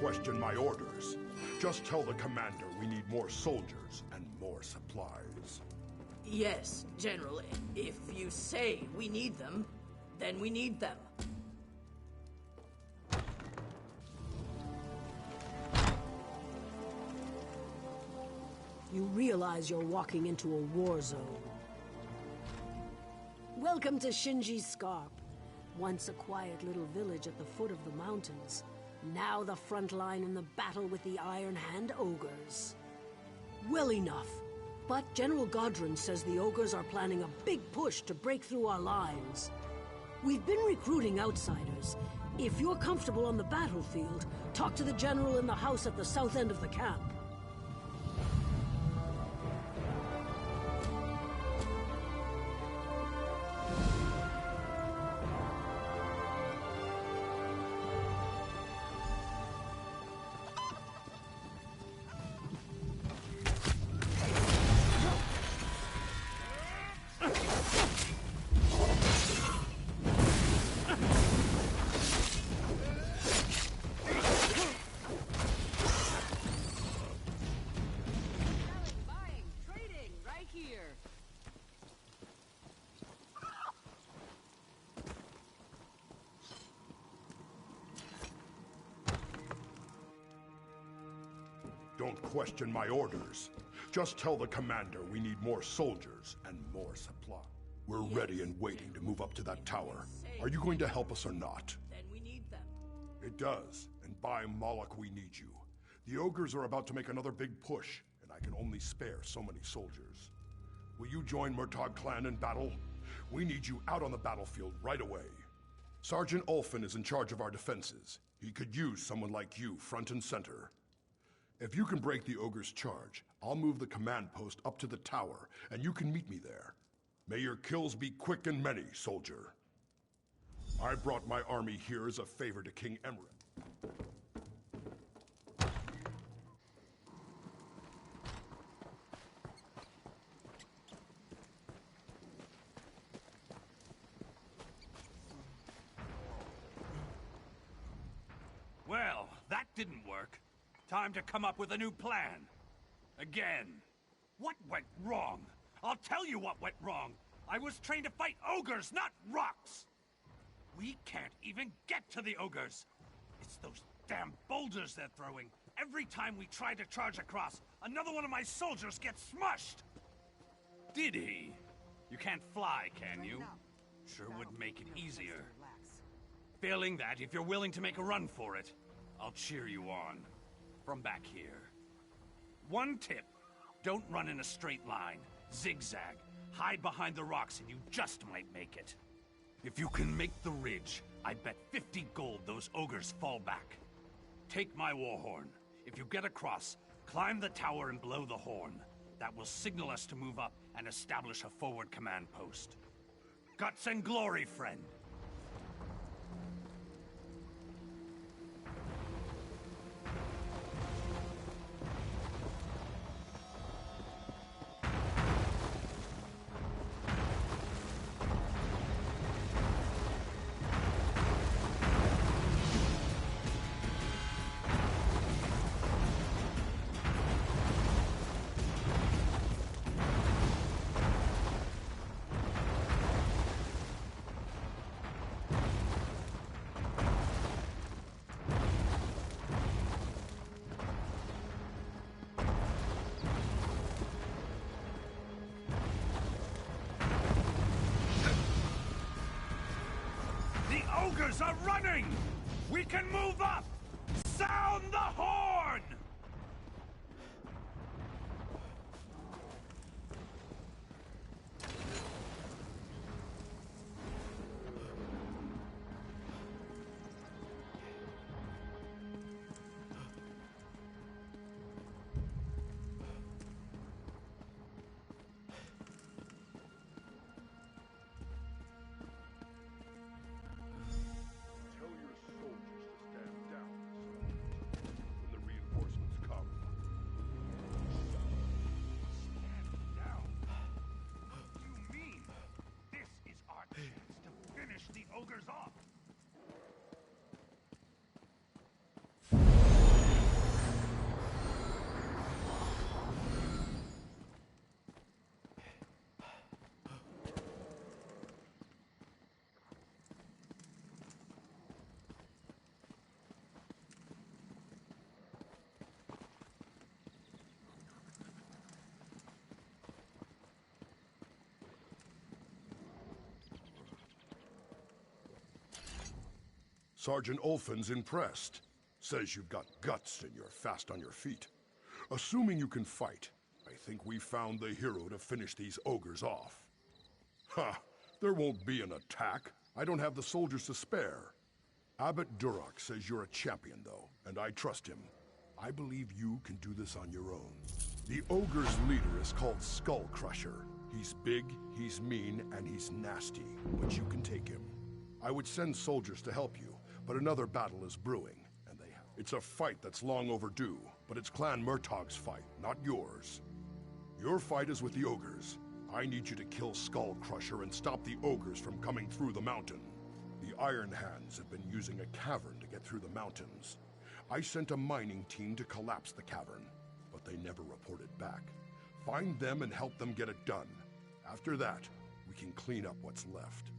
question my orders. Just tell the commander we need more soldiers and more supplies. Yes, General. If you say we need them, then we need them. You realize you're walking into a war zone. Welcome to Shinji's Scarp. Once a quiet little village at the foot of the mountains. Now the front line in the battle with the Iron Hand Ogres. Well enough. But General Godron says the Ogres are planning a big push to break through our lines. We've been recruiting outsiders. If you're comfortable on the battlefield, talk to the General in the house at the south end of the camp. Don't question my orders. Just tell the commander we need more soldiers and more supply. We're ready and waiting to move up to that tower. Are you going to help us or not? Then we need them. It does, and by Moloch we need you. The Ogres are about to make another big push, and I can only spare so many soldiers. Will you join Murtagh clan in battle? We need you out on the battlefield right away. Sergeant Ulfin is in charge of our defenses. He could use someone like you front and center. If you can break the Ogre's charge, I'll move the command post up to the tower, and you can meet me there. May your kills be quick and many, soldier. I brought my army here as a favor to King Emmerich. Well, that didn't work. Time to come up with a new plan. Again. What went wrong? I'll tell you what went wrong. I was trained to fight ogres, not rocks! We can't even get to the ogres. It's those damn boulders they're throwing. Every time we try to charge across, another one of my soldiers gets smushed! Did he? You can't fly, can you? Sure would make it easier. Failing that, if you're willing to make a run for it, I'll cheer you on. From back here. One tip. Don't run in a straight line. Zigzag. Hide behind the rocks and you just might make it. If you can make the ridge, I bet 50 gold those ogres fall back. Take my war horn. If you get across, climb the tower and blow the horn. That will signal us to move up and establish a forward command post. Guts and glory, friend. Ogres are running! We can move up! Sound the horn! Tell your soldiers to stand Sergeant Ulfin's impressed. Says you've got guts and you're fast on your feet. Assuming you can fight, I think we found the hero to finish these ogres off. Ha! There won't be an attack. I don't have the soldiers to spare. Abbot Duroc says you're a champion, though, and I trust him. I believe you can do this on your own. The ogre's leader is called Skull Crusher. He's big, he's mean, and he's nasty, but you can take him. I would send soldiers to help you, but another battle is brewing, and it's a fight that's long overdue, but it's Clan Murtaugh's fight, not yours. Your fight is with the ogres. I need you to kill Skull Crusher and stop the ogres from coming through the mountain. The Iron Hands have been using a cavern to get through the mountains. I sent a mining team to collapse the cavern, but they never reported back. Find them and help them get it done. After that, we can clean up what's left.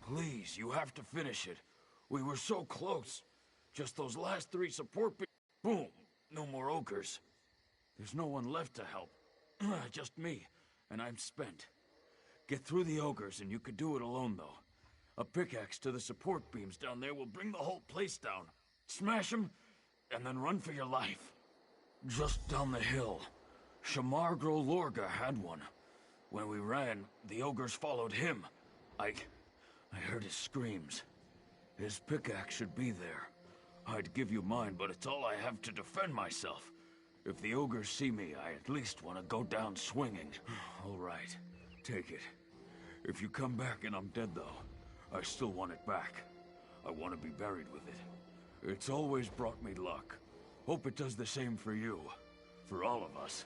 Please, you have to finish it. We were so close. Just those last 3 support boom! No more ogres. There's no one left to help. Just me, and I'm spent. Get through the ogres, and you could do it alone, though. A pickaxe to the support beams down there will bring the whole place down. Smash them, and then run for your life. Just down the hill. Shamargro Lorga had one. When we ran, the ogres followed him. I heard his screams. His pickaxe should be there. I'd give you mine, but it's all I have to defend myself. If the ogres see me, I at least want to go down swinging. All right, take it. If you come back and I'm dead, though, I still want it back. I want to be buried with it. It's always brought me luck. Hope it does the same for you. For all of us.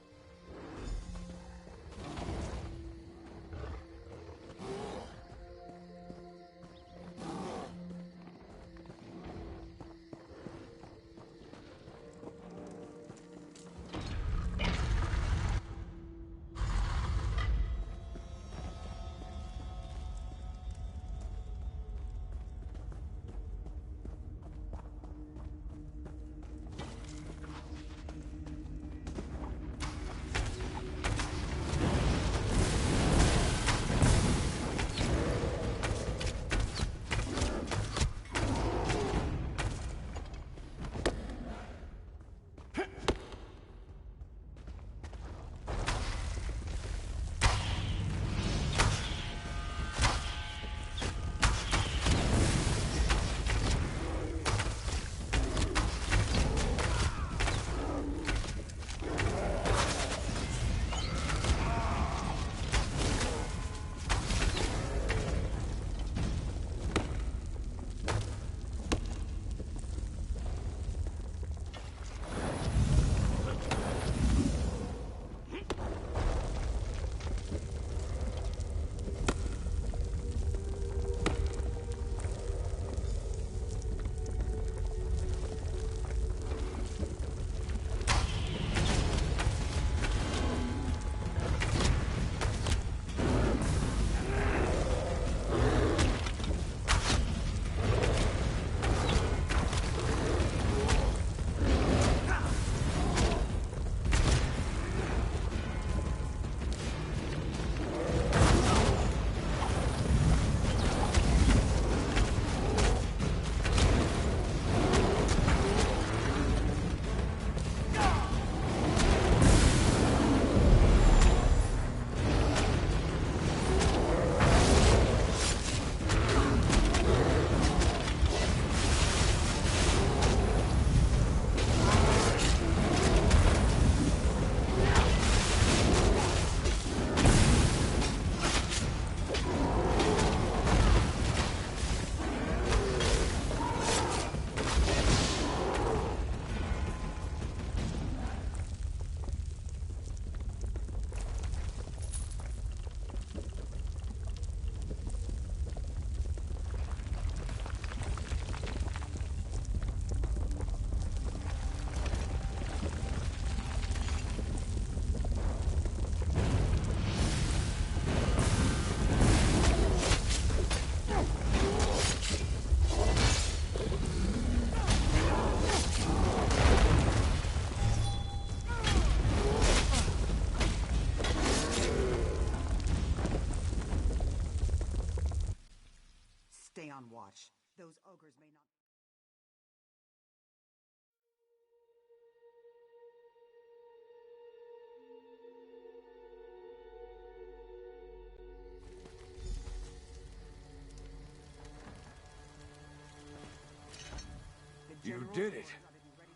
did it.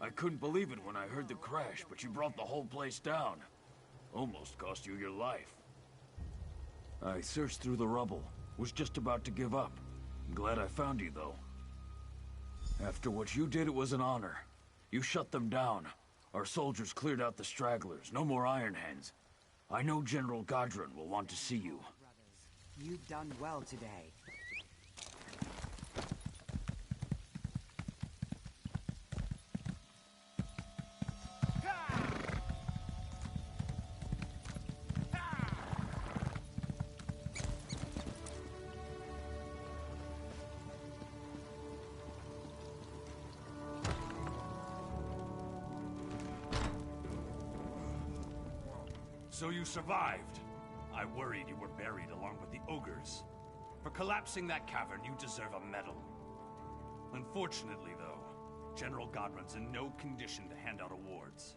I couldn't believe it when I heard the crash, but you brought the whole place down. Almost cost you your life. I searched through the rubble. Was just about to give up. I'm glad I found you, though. After what you did, it was an honor. You shut them down. Our soldiers cleared out the stragglers. No more Iron Hands. I know General Godron will want to see you. You've done well today. So you survived. I worried you were buried along with the ogres. For collapsing that cavern, you deserve a medal. Unfortunately, though, General Godron's in no condition to hand out awards.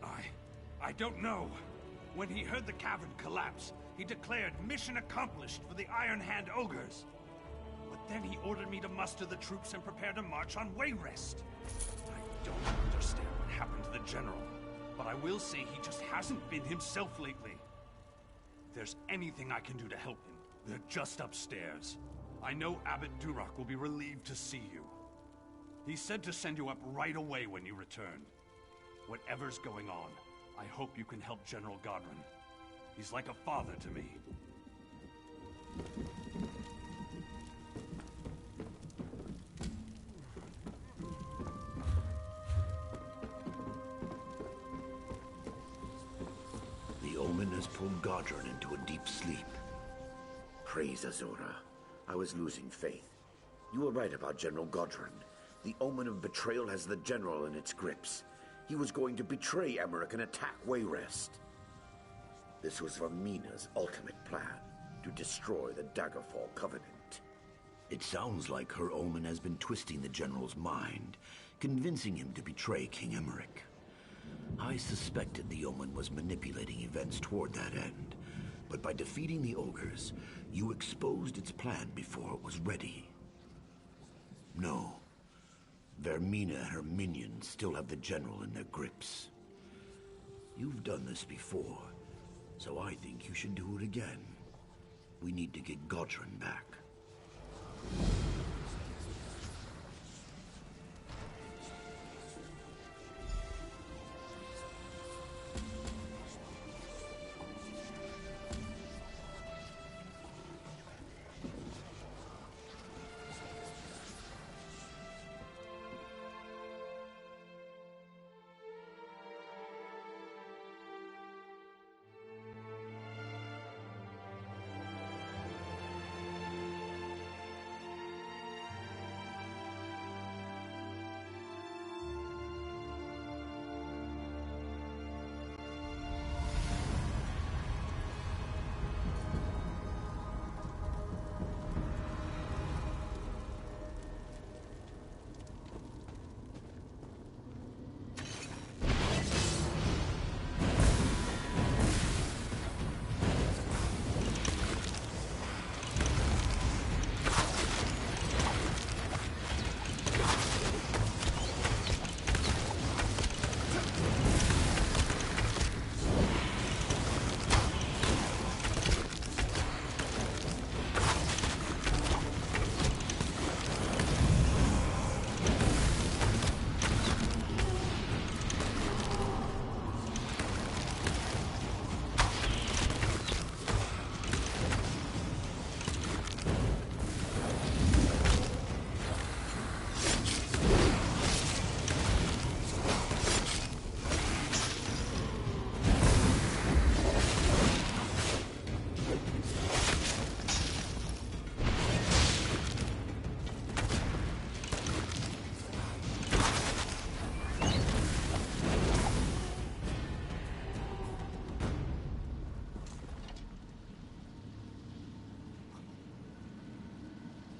I don't know. When he heard the cavern collapse, he declared mission accomplished for the Iron Hand ogres. But then he ordered me to muster the troops and prepare to march on Wayrest. I don't understand what happened to the General. But I will say he just hasn't been himself lately. If there's anything I can do to help him, they're just upstairs. I know Abbot Duroc will be relieved to see you. He said to send you up right away when you return. Whatever's going on, I hope you can help General Godron. He's like a father to me. Omen has pulled Godron into a deep sleep. Praise Azura. I was losing faith. You were right about General Godron. The Omen of betrayal has the General in its grips. He was going to betray Emmerich and attack Wayrest. This was Vamina's ultimate plan, to destroy the Daggerfall Covenant. It sounds like her Omen has been twisting the General's mind, convincing him to betray King Emmerich. I suspected the Omen was manipulating events toward that end, but by defeating the ogres, you exposed its plan before it was ready. No. Vermina and her minions still have the General in their grips. You've done this before, so I think you should do it again. We need to get Godron back.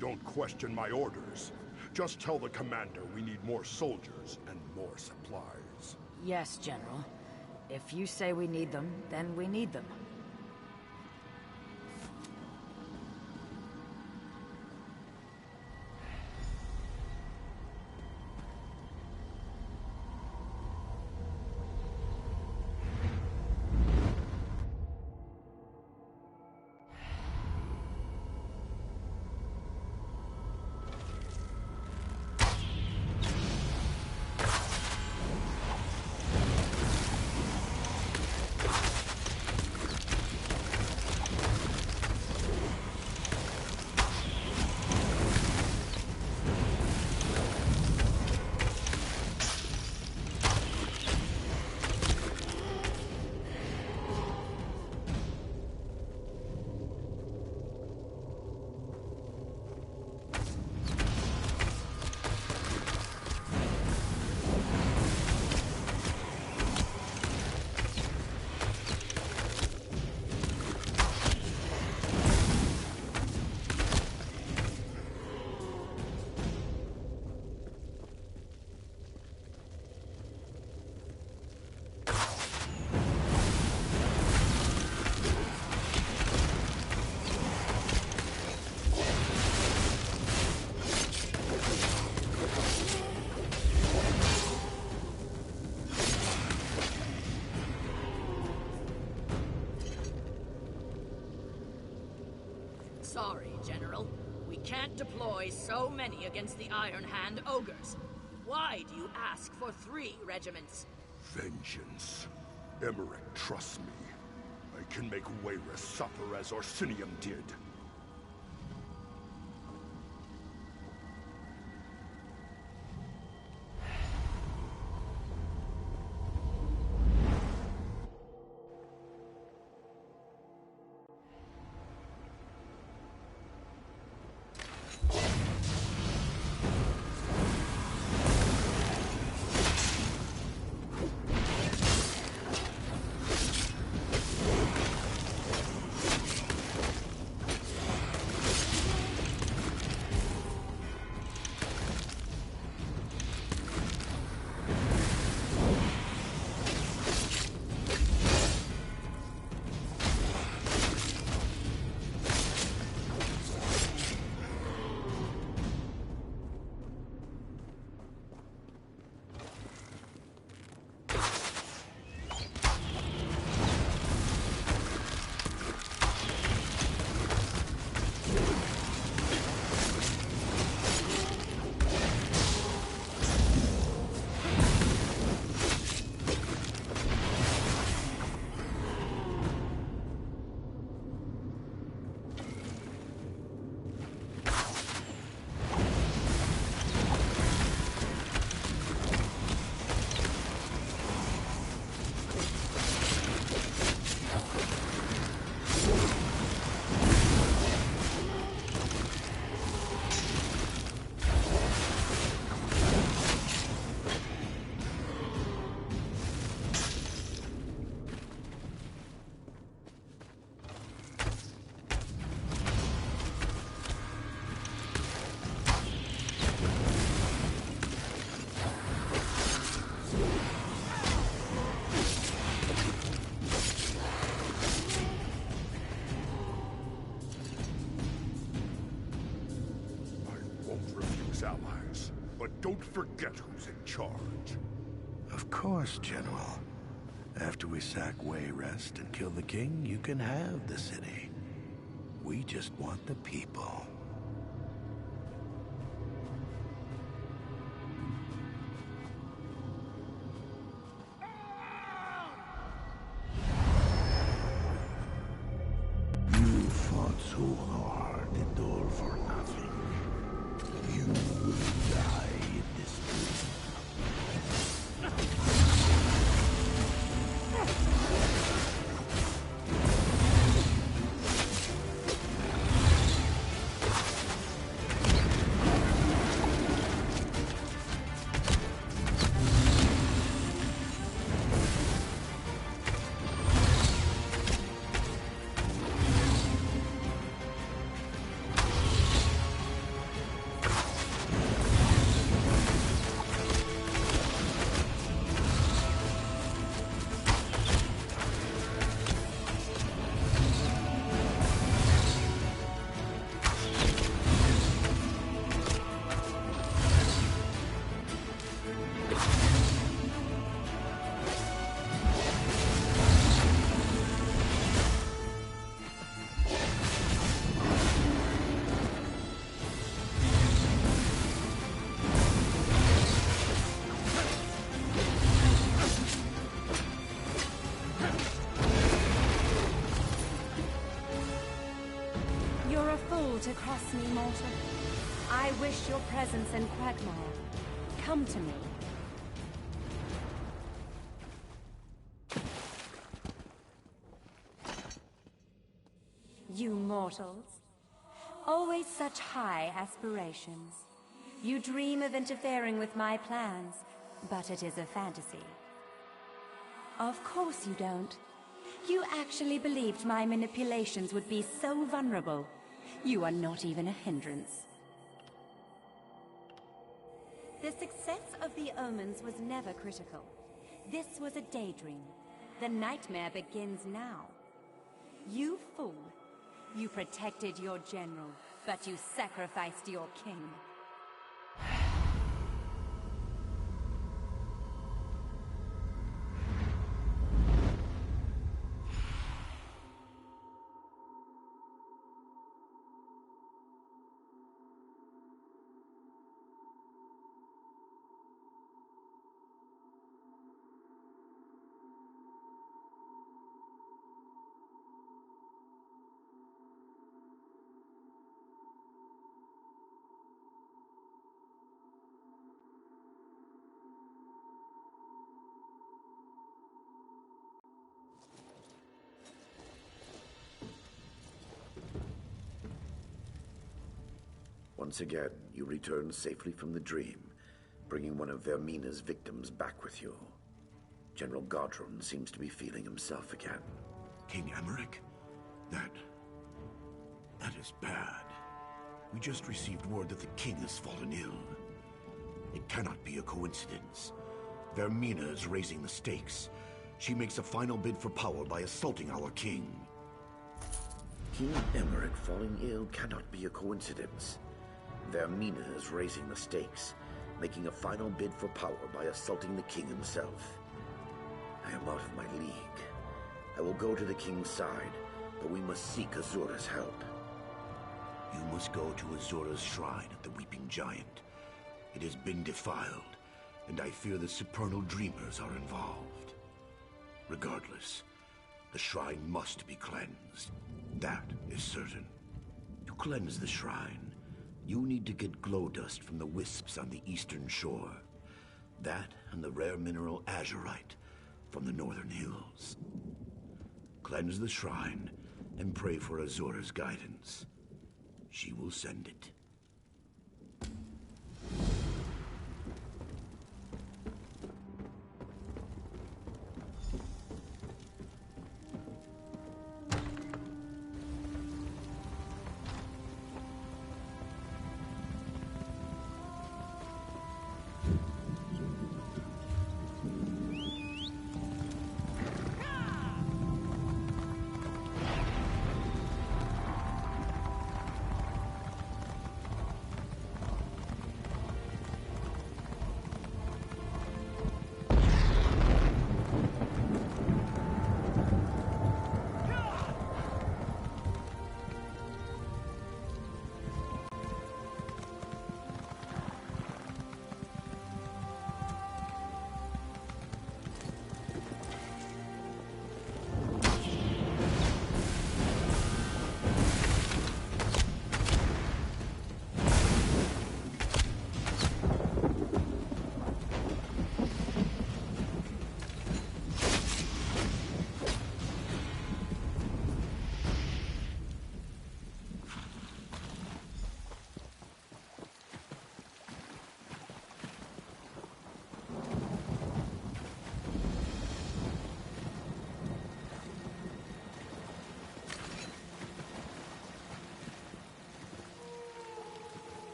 Don't question my orders. Just tell the commander we need more soldiers and more supplies. Yes, General. If you say we need them, then we need them. Sorry, General. We can't deploy so many against the Iron Hand ogres. Why do you ask for 3 regiments? Vengeance. Emmerich trusts me. I can make Wayrus suffer as Orsinium did. Allies, but don't forget who's in charge. Of course, General. After we sack Wayrest and kill the king, you can have the city. We just want the people. You fought so hard and all for nothing. You will die in this prison. To cross me, mortal. I wish your presence in Quagmire. Come to me. You mortals. Always such high aspirations. You dream of interfering with my plans, but it is a fantasy. Of course you don't. You actually believed my manipulations would be so vulnerable. You are not even a hindrance. The success of the omens was never critical. This was a daydream. The nightmare begins now. You fool. You protected your general, but you sacrificed your king. Once again, you return safely from the dream, bringing one of Vermina's victims back with you. General Godron seems to be feeling himself again. King Emmerich? That is bad. We just received word that the king has fallen ill. It cannot be a coincidence. Vermina is raising the stakes. She makes a final bid for power by assaulting our king. King Emmerich falling ill cannot be a coincidence. Vermina is raising the stakes, making a final bid for power by assaulting the king himself. I am out of my league. I will go to the king's side, but we must seek Azura's help. You must go to Azura's shrine at the Weeping Giant. It has been defiled, and I fear the supernal dreamers are involved. Regardless, the shrine must be cleansed. That is certain. To cleanse the shrine, you need to get glow dust from the wisps on the eastern shore. That and the rare mineral azurite from the northern hills. Cleanse the shrine and pray for Azura's guidance. She will send it.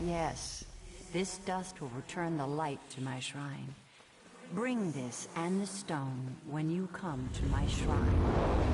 Yes, this dust will return the light to my shrine. Bring this and the stone when you come to my shrine.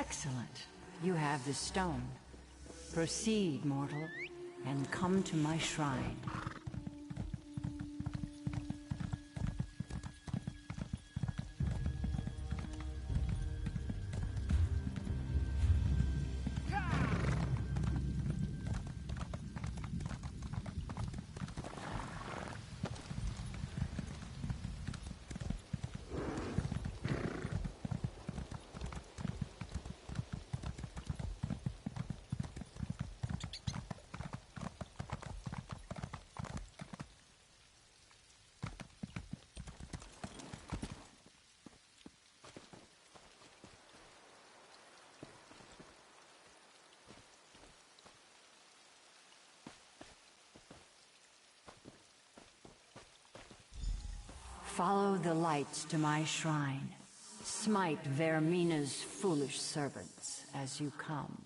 Excellent. You have the stone. Proceed, mortal, and come to my shrine. Follow the lights to my shrine. Smite Vermina's foolish servants as you come.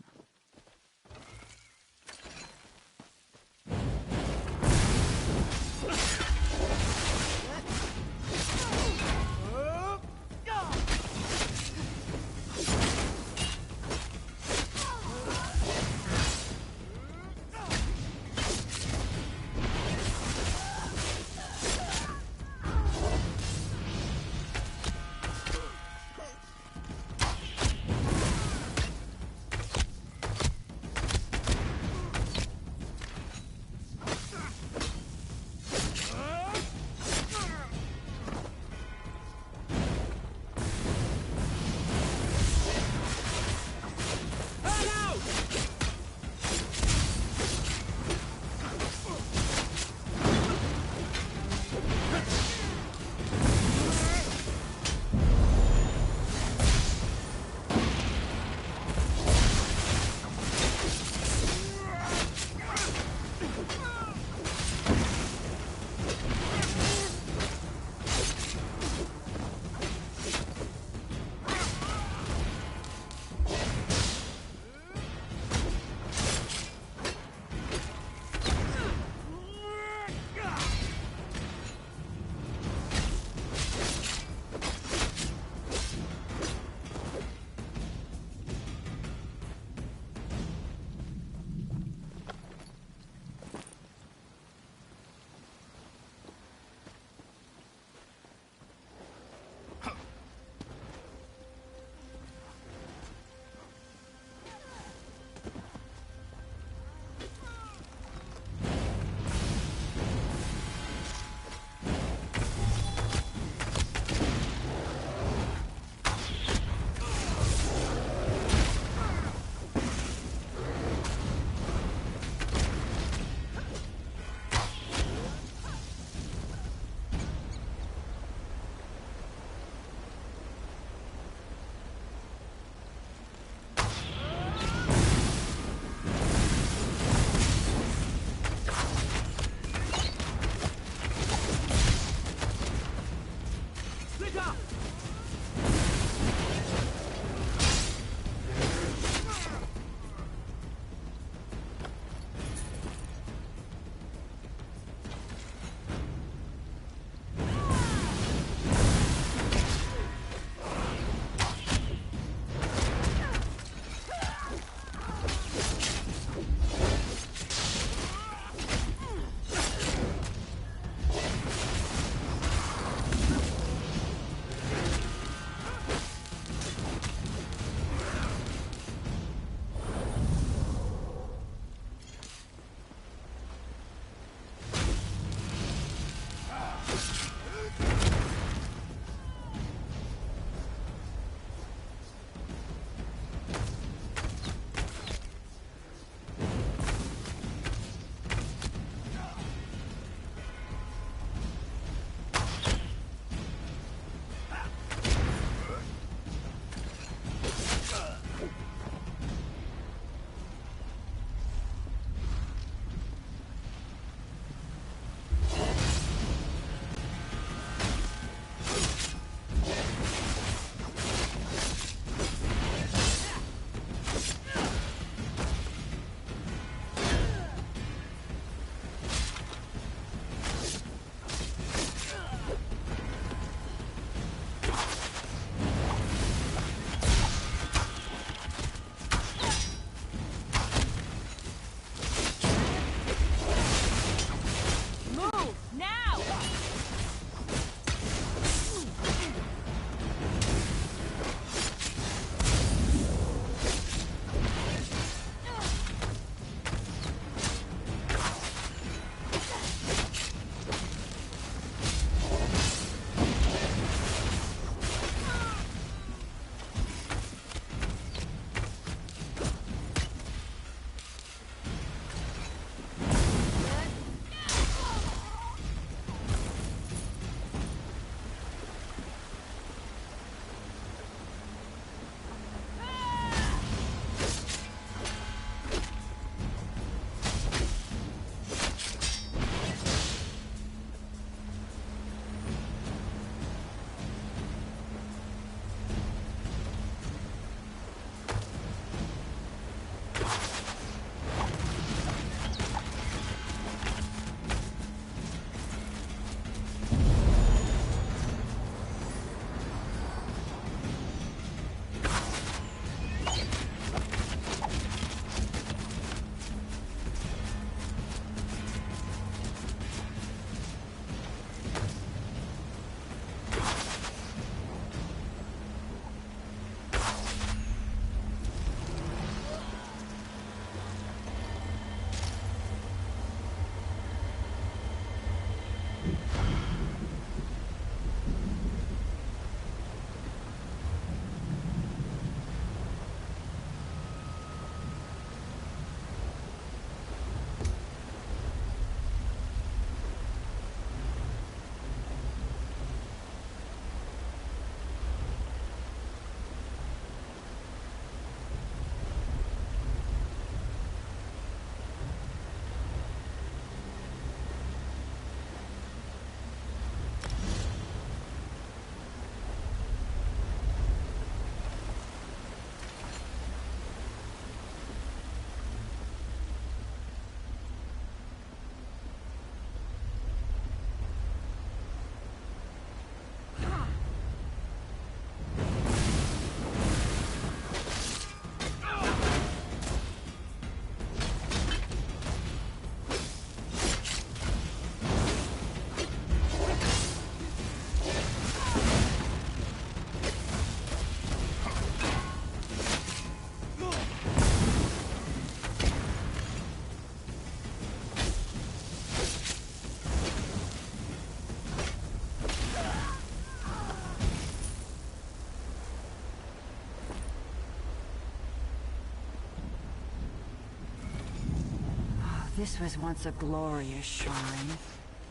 This was once a glorious shrine,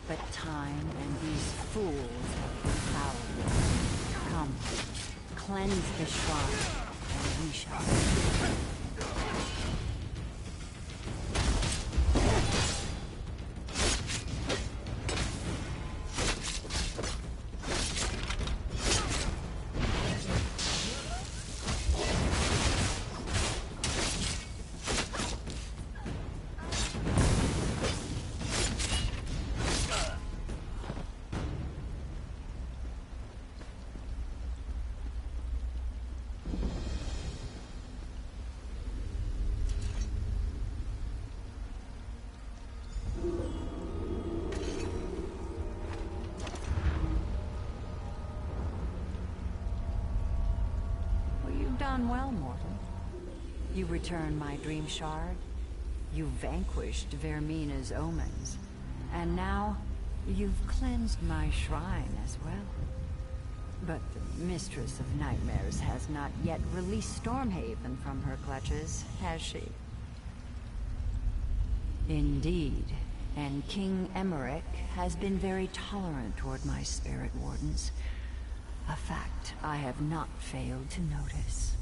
but time and these fools have defiled it. Come, cleanse the shrine, and we shall... Done well, mortal. You return my dream shard. You vanquished Vermina's omens. And now, you've cleansed my shrine as well. But the Mistress of Nightmares has not yet released Stormhaven from her clutches, has she? Indeed. And King Emmerich has been very tolerant toward my spirit wardens. A fact I have not failed to notice.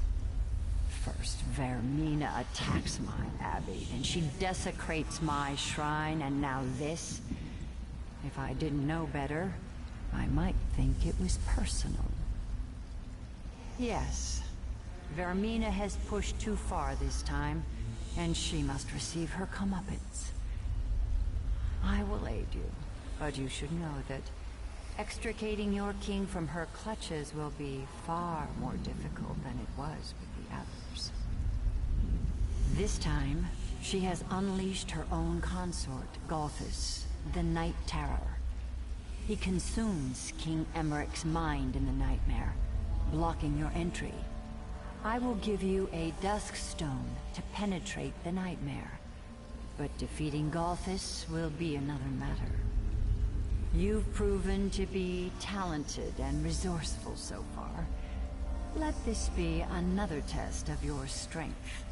First, Vermina attacks my abbey, then she desecrates my shrine, and now this? If I didn't know better, I might think it was personal. Yes, Vermina has pushed too far this time, and she must receive her comeuppance. I will aid you, but you should know that extricating your king from her clutches will be far more difficult than it was with the others. This time, she has unleashed her own consort, Galthus, the Night Terror. He consumes King Emmerich's mind in the nightmare, blocking your entry. I will give you a dusk stone to penetrate the nightmare, but defeating Galthus will be another matter. You've proven to be talented and resourceful so far. Let this be another test of your strength.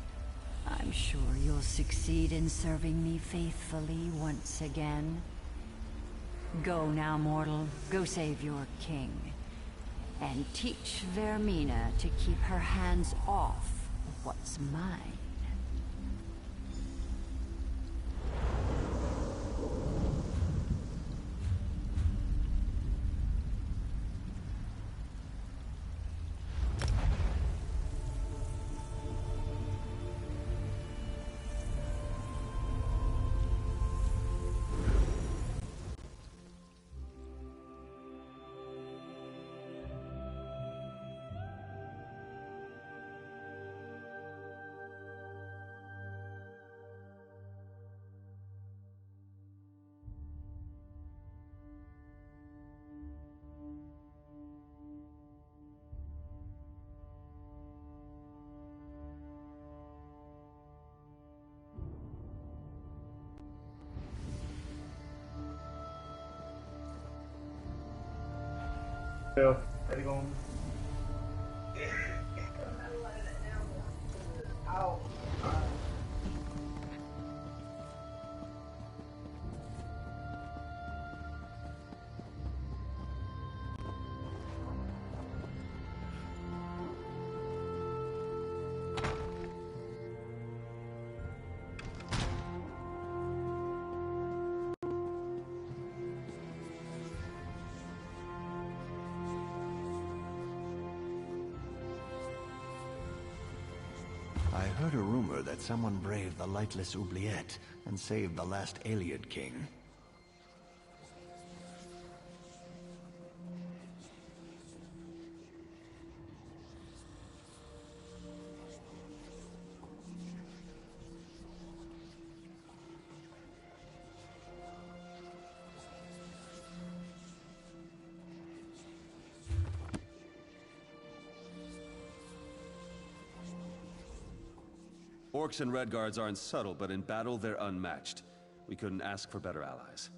I'm sure you'll succeed in serving me faithfully once again. Go now, mortal. Go save your king. And teach Vermina to keep her hands off what's mine. Yeah, ready going. I heard a rumor that someone braved the lightless oubliette and saved the last Ayleid king. Orcs and Redguards aren't subtle, but in battle they're unmatched. We couldn't ask for better allies.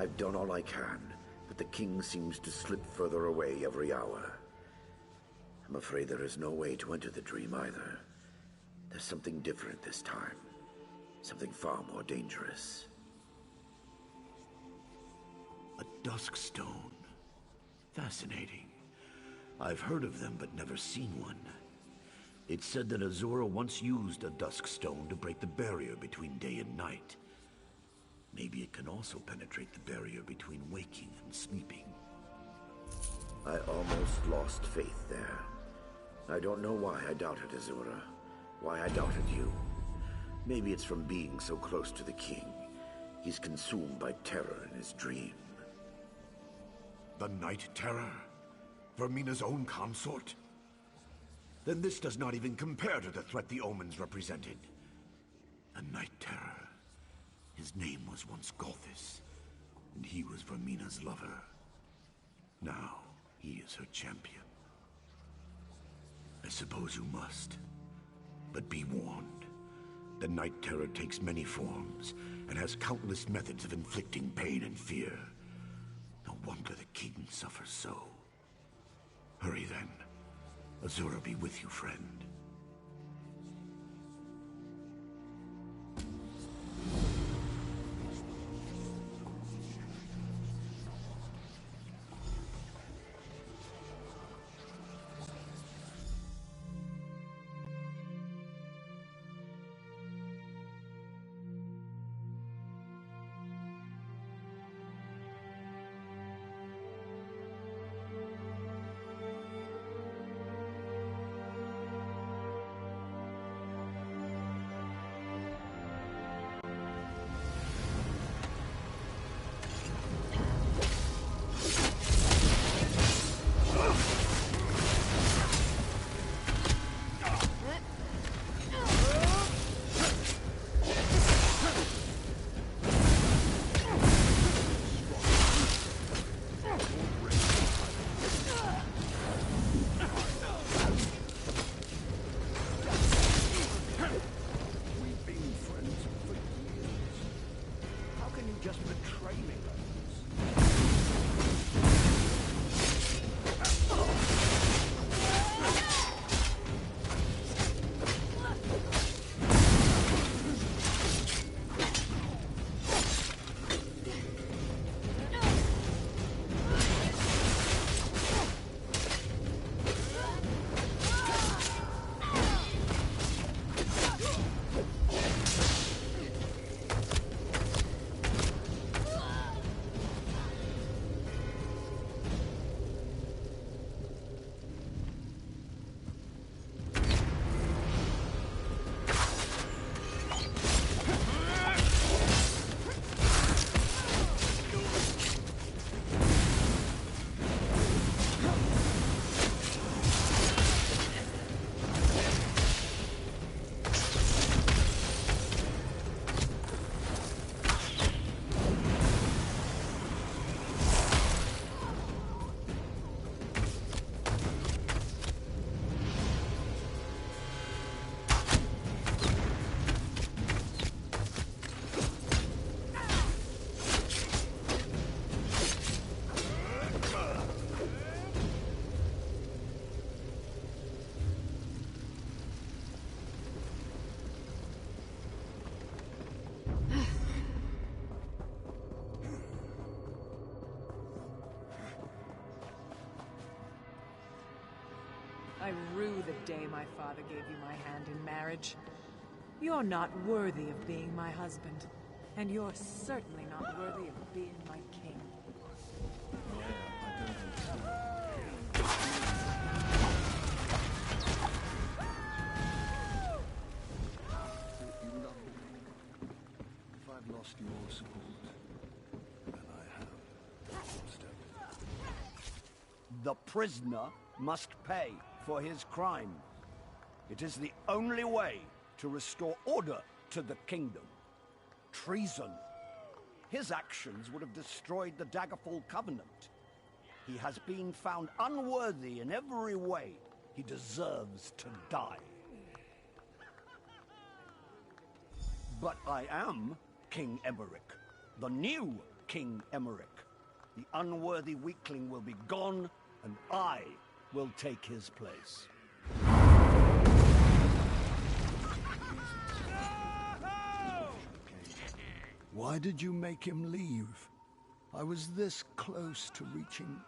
I've done all I can, but the king seems to slip further away every hour. I'm afraid there is no way to enter the dream either. There's something different this time. Something far more dangerous. A dusk stone. Fascinating. I've heard of them but never seen one. It's said that Azura once used a dusk stone to break the barrier between day and night. Maybe it can also penetrate the barrier between waking and sleeping. I almost lost faith there. I don't know why I doubted Azura. Why I doubted you. Maybe it's from being so close to the king. He's consumed by terror in his dream. The Night Terror? Vermina's own consort? Then this does not even compare to the threat the Omens represented. The Night Terror. His name was once Golthus, and he was Vermina's lover. Now, he is her champion. I suppose you must. But be warned. The Night Terror takes many forms, and has countless methods of inflicting pain and fear. No wonder the king suffers so. Hurry then. Azura be with you, friend. I rue the day my father gave you my hand in marriage. You're not worthy of being my husband, and you're certainly not worthy of being my king. If I've lost your support, then I have lost everything. The prisoner must pay for his crime. It is the only way to restore order to the kingdom. Treason. His actions would have destroyed the Daggerfall Covenant. He has been found unworthy in every way. He deserves to die. But I am King Emmerich, the new King Emmerich. The unworthy weakling will be gone, and I will take his place. Why did you make him leave? I was this close to reaching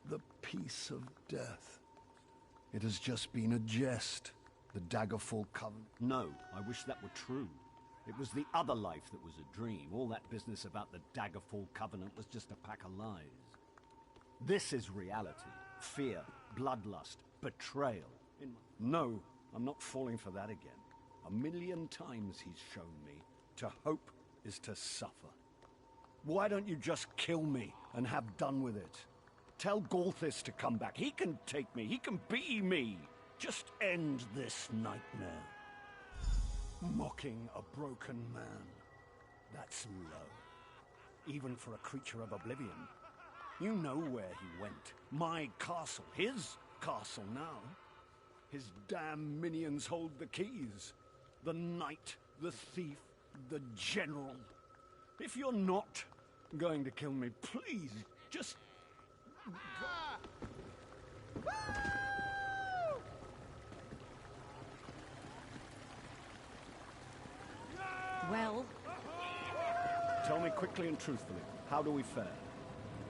the peace of death. It has just been a jest, the Daggerfall Covenant. No, I wish that were true. It was the other life that was a dream. All that business about the Daggerfall Covenant was just a pack of lies. This is reality. Fear, bloodlust, betrayal. No, I'm not falling for that again. 1,000,000 times he's shown me, to hope is to suffer. Why don't you just kill me and have done with it? Tell Gorthis to come back. He can take me. He can be me. Just end this nightmare. Mocking a broken man. That's low. Even for a creature of oblivion. You know where he went. My castle. His castle now. His damn minions hold the keys. The knight, the thief, the general. If you're not going to kill me, please, just... Well? Tell me quickly and truthfully, how do we fare?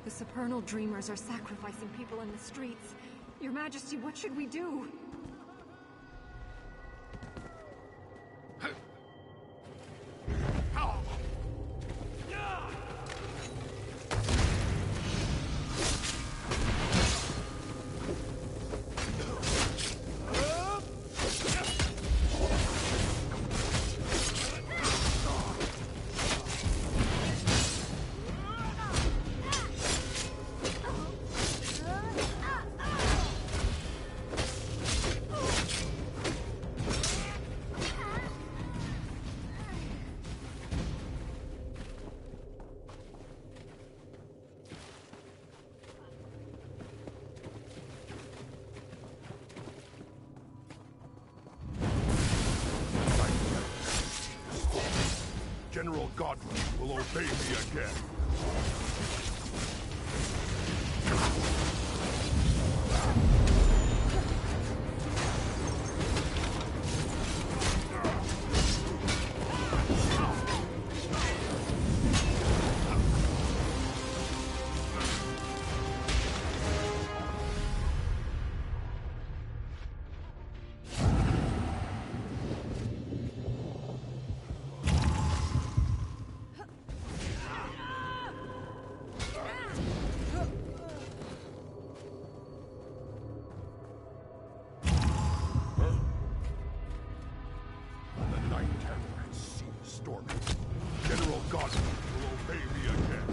The supernal dreamers are sacrificing people in the streets. Your Majesty, what should we do? General Godwin will obey me again. General Godwin will obey me again.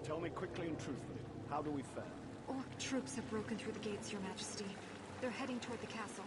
Tell me quickly and truthfully, how do we fare? Orc troops have broken through the gates, Your Majesty. They're heading toward the castle.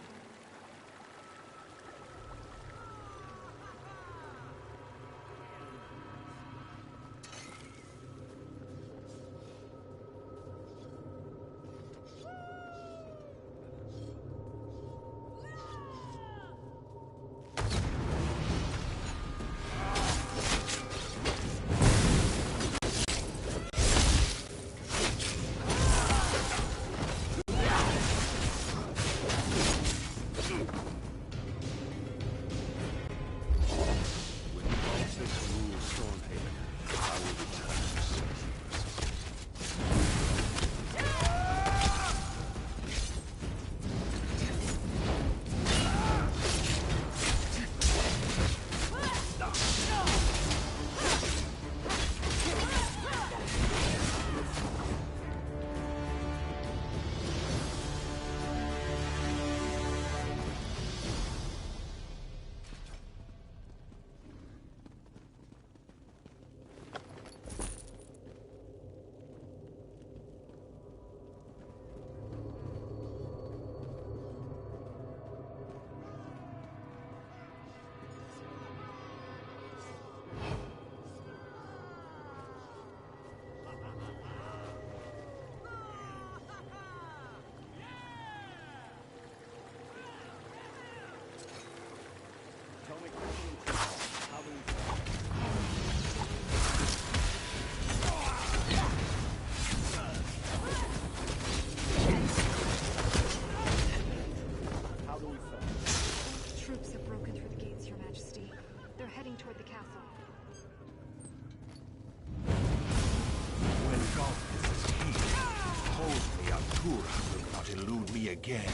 Azura will not elude me again.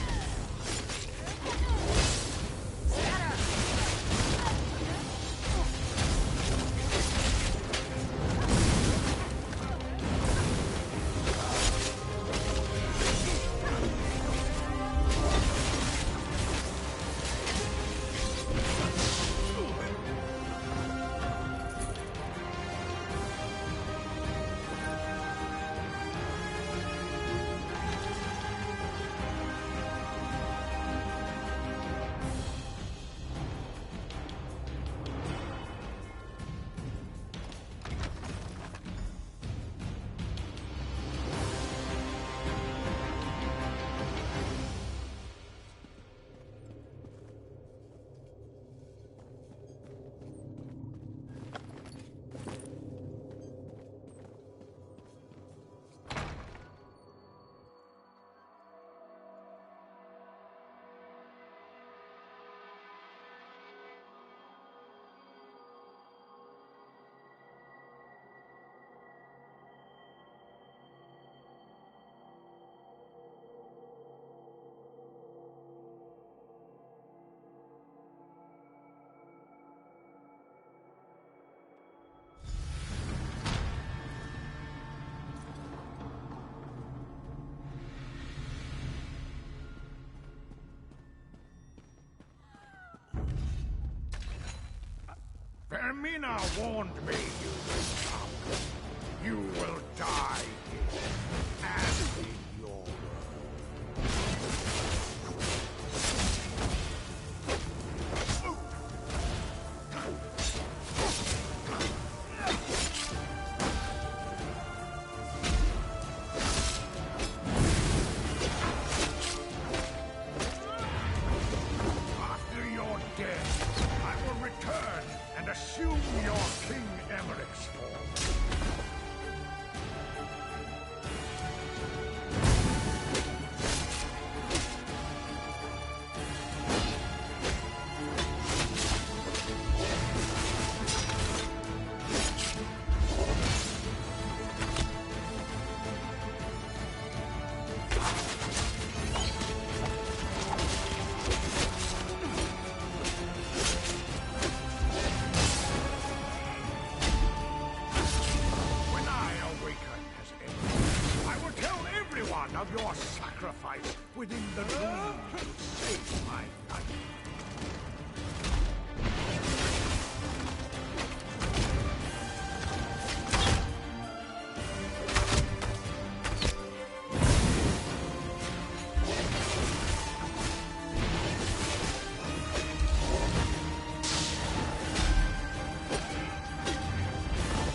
Vermina warned me you would come. You will die here, and in your After you're dead, I will return and assume your King Emmerich's form. Of your sacrifice within the dream to save my life.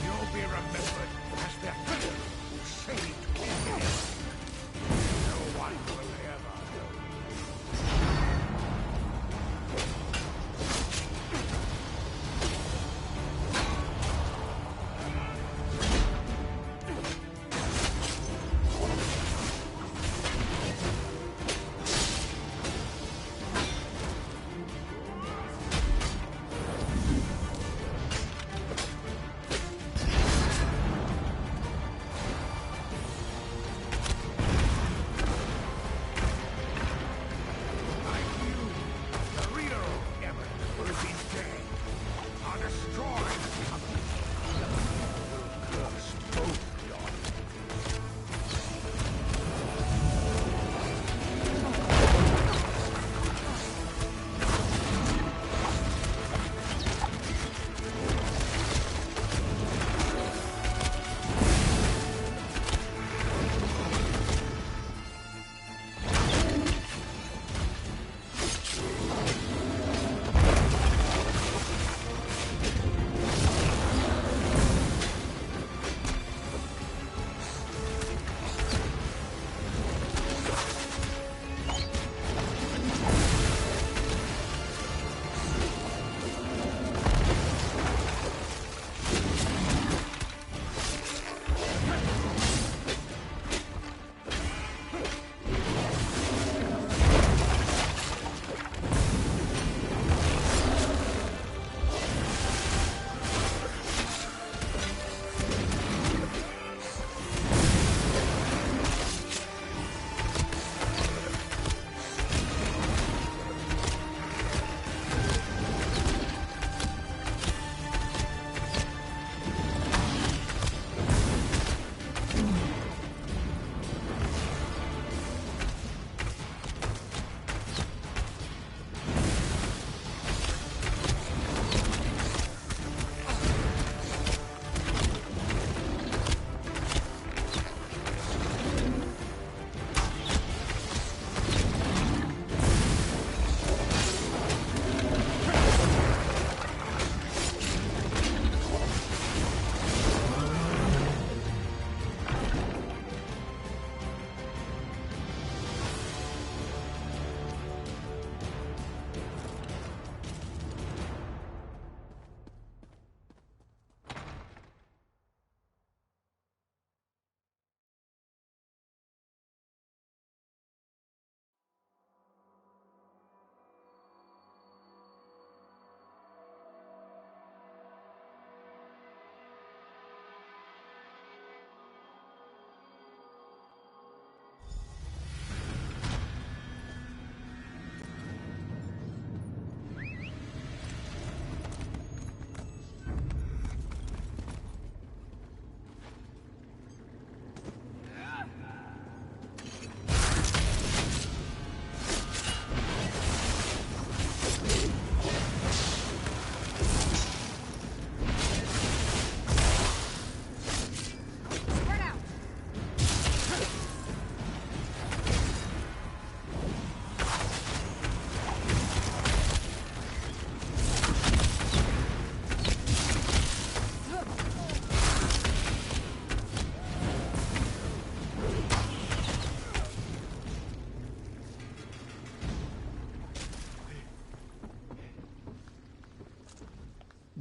You'll be remembered as the hero who saved King Emmeric. No one will ever know.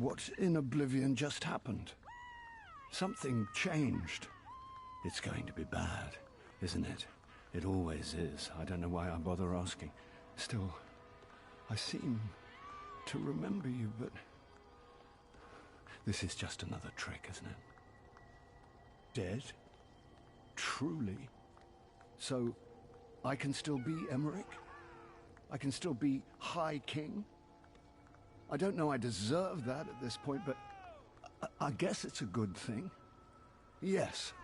what in Oblivion just happened? Something changed. It's going to be bad, isn't it? It always is. I don't know why I bother asking. Still, I seem to remember you, but... This is just another trick, isn't it? Dead? Truly? So, I can still be Emmerich? I can still be High King? I don't know I deserve that at this point, but I guess it's a good thing. Yes.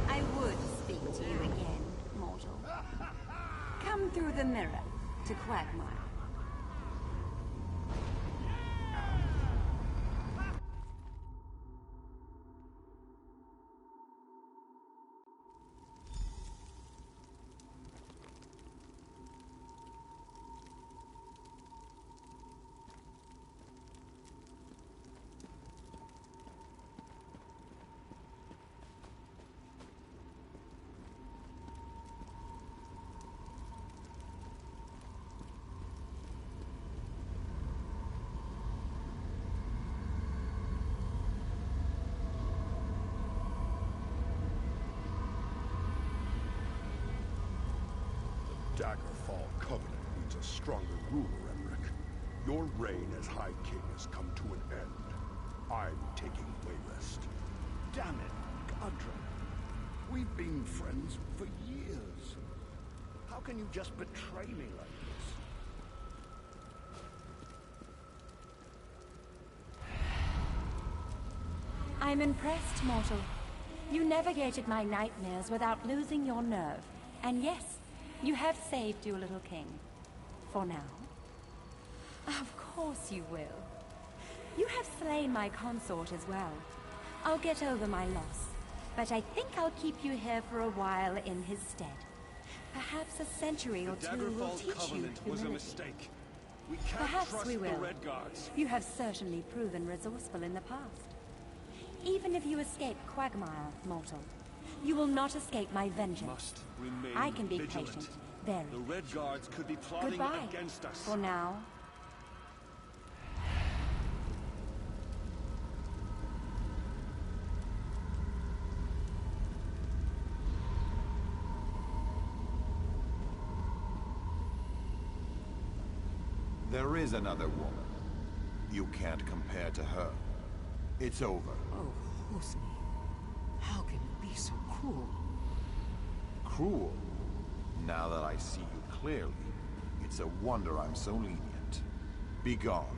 I would speak to you again, mortal. Come through the mirror to Quagmire. Daggerfall Covenant needs a stronger ruler, Emmerich. Your reign as High King has come to an end. I'm taking Wayrest. Damn it, Godron. We've been friends for years. How can you just betray me like this? I'm impressed, mortal. You navigated my nightmares without losing your nerve. And yes, you have saved your little king. For now. Of course you will. You have slain my consort as well. I'll get over my loss. But I think I'll keep you here for a while in his stead. Perhaps a century or two will teach you Covenant was a humility. mistake. We can't Perhaps trust we will. the Red Guards. You have certainly proven resourceful in the past. Even if you escape Quagmire, mortal, you will not escape my vengeance. Must remain I can be vigilant. patient. Very. The Red Guards could be plotting Goodbye. against us. For now. There is another woman. You can't compare to her. It's over. Oh, Hosni. How can you be so cruel? Cruel? Now that I see you clearly, it's a wonder I'm so lenient. Be gone.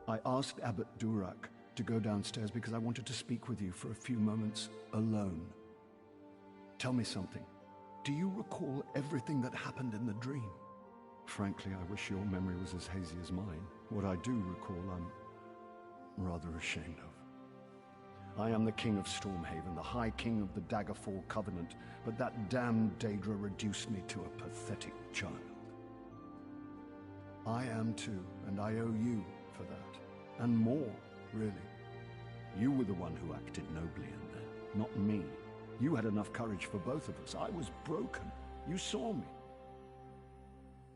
I asked Abbot Durak to go downstairs because I wanted to speak with you for a few moments alone. Tell me something. Do you recall everything that happened in the dream? Frankly, I wish your memory was as hazy as mine. What I do recall, I'm rather ashamed of. I am the King of Stormhaven, the High King of the Daggerfall Covenant, but that damned Daedra reduced me to a pathetic child. I am too, and I owe you for that. And more, really. You were the one who acted nobly in there, not me. You had enough courage for both of us. I was broken. You saw me.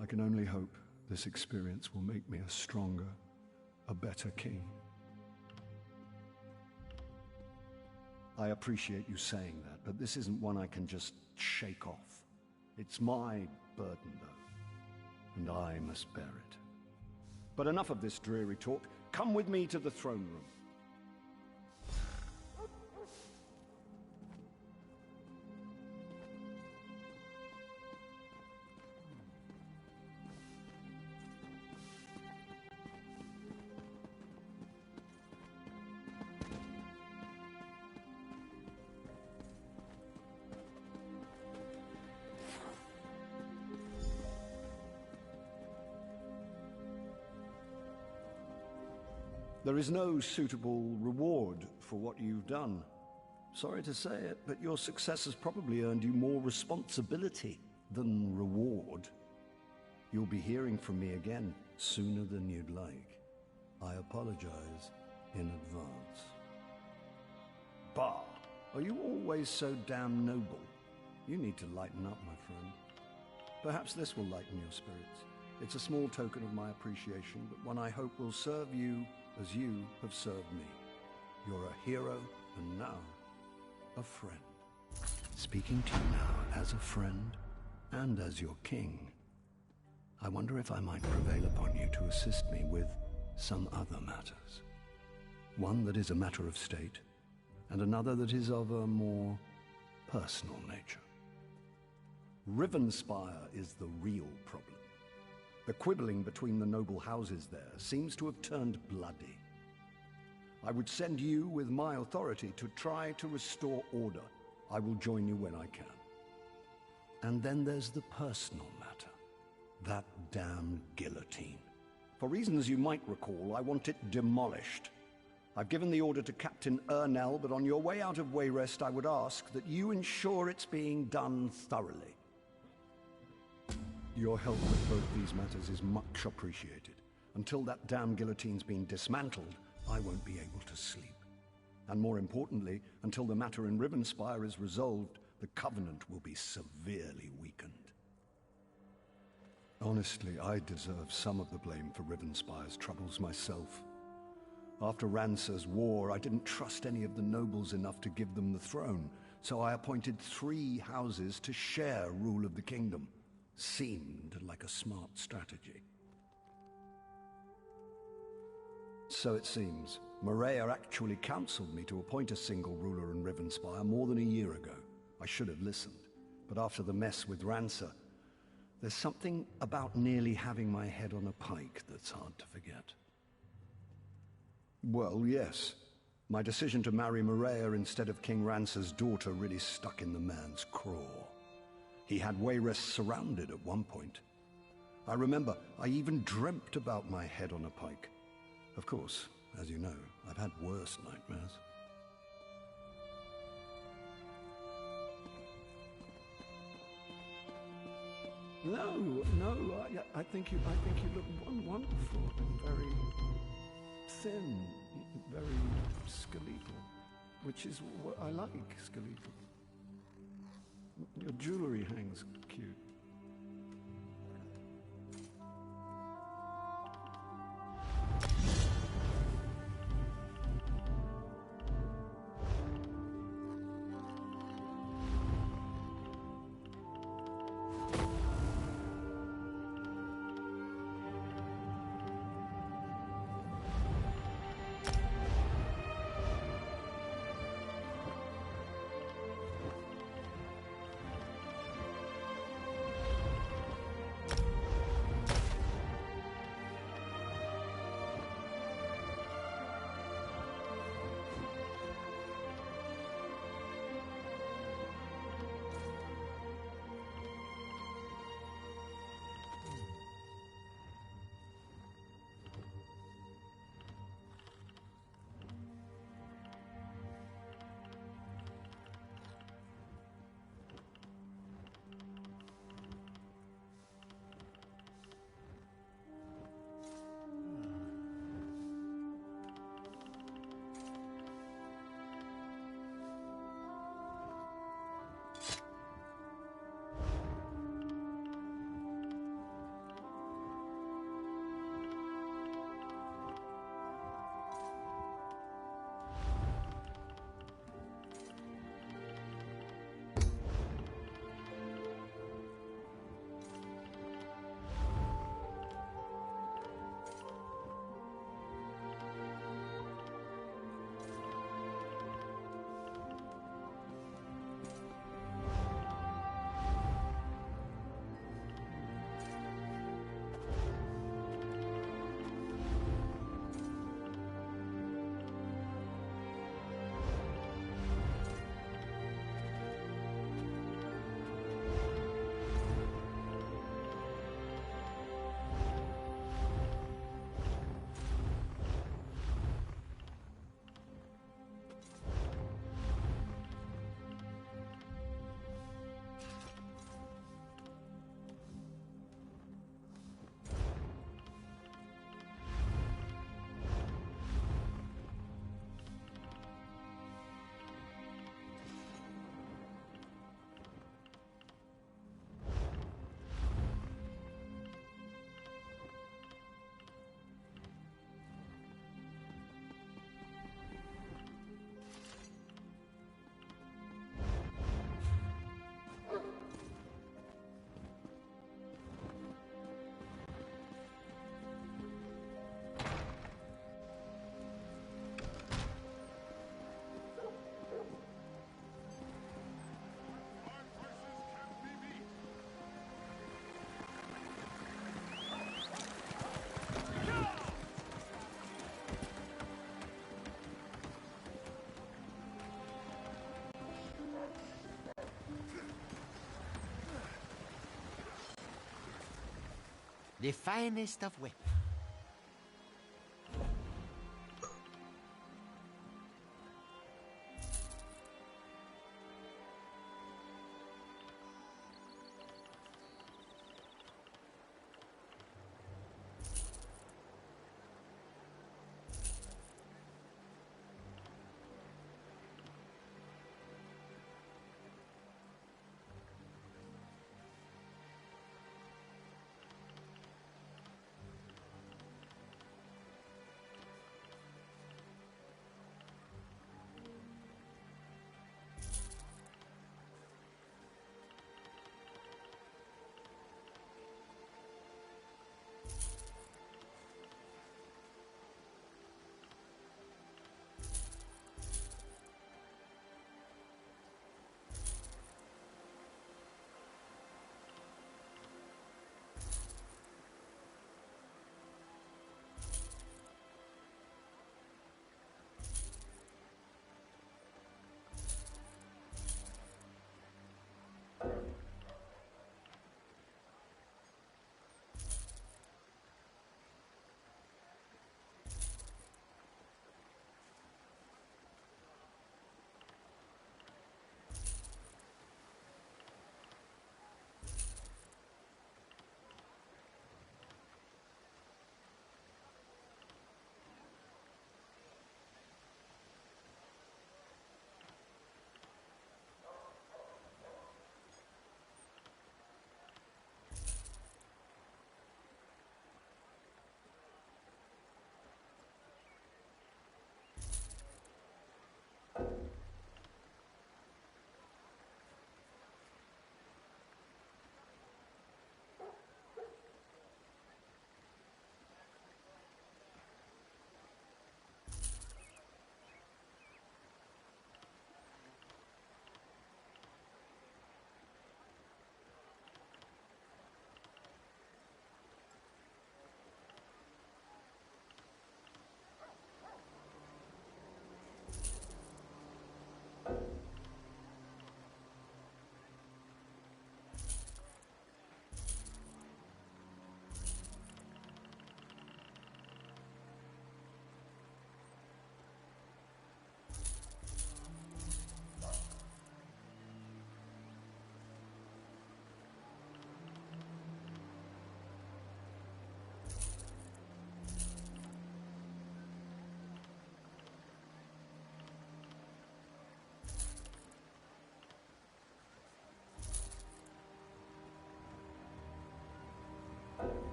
I can only hope this experience will make me a stronger, a better king. I appreciate you saying that, but this isn't one I can just shake off. It's my burden, though, and I must bear it. But enough of this dreary talk. Come with me to the throne room. There is no suitable reward for what you've done. Sorry to say it, but your success has probably earned you more responsibility than reward. You'll be hearing from me again sooner than you'd like. I apologize in advance. Bah! Are you always so damn noble? You need to lighten up, my friend. Perhaps this will lighten your spirits. It's a small token of my appreciation, but one I hope will serve you as you have served me. You're a hero, and now, a friend. Speaking to you now as a friend, and as your king, I wonder if I might prevail upon you to assist me with some other matters. One that is a matter of state, and another that is of a more personal nature. Rivenspire is the real problem. The quibbling between the noble houses there seems to have turned bloody. I would send you with my authority to try to restore order. I will join you when I can. And then there's the personal matter. That damn guillotine. For reasons you might recall, I want it demolished. I've given the order to Captain Ernell, but on your way out of Wayrest, I would ask that you ensure it's being done thoroughly. Your help with both these matters is much appreciated. Until that damn guillotine's been dismantled, I won't be able to sleep. And more importantly, until the matter in Rivenspire is resolved, the Covenant will be severely weakened. Honestly, I deserve some of the blame for Rivenspire's troubles myself. After Rancer's war, I didn't trust any of the nobles enough to give them the throne, so I appointed 3 houses to share rule of the kingdom. Seemed like a smart strategy. So it seems. Maria actually counseled me to appoint a single ruler in Rivenspire more than a year ago. I should have listened. But after the mess with Rancer, there's something about nearly having my head on a pike that's hard to forget. Well, yes. My decision to marry Maria instead of King Rancer's daughter really stuck in the man's craw. He had Wayrest surrounded at one point. I remember I even dreamt about my head on a pike. Of course, as you know, I've had worse nightmares. No, I think you look wonderful and very thin, very skeletal, which is what I like, skeletal. Your jewelry hangs cute. The finest of weapons.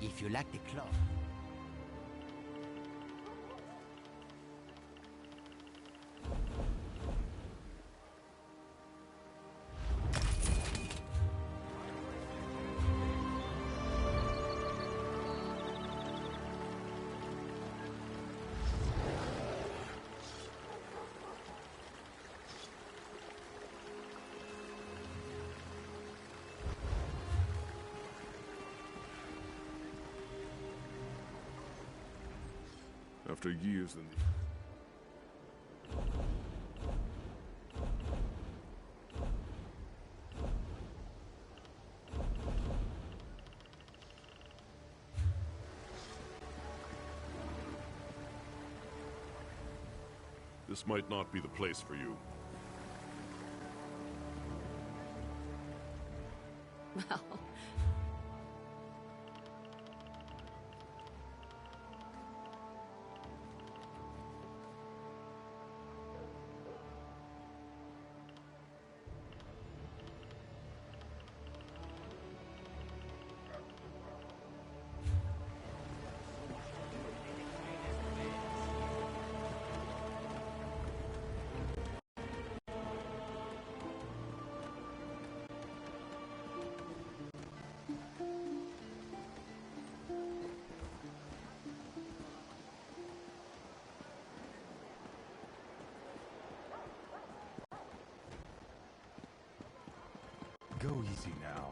If you like the club. After years in This might not be the place for you. Well... Go easy now.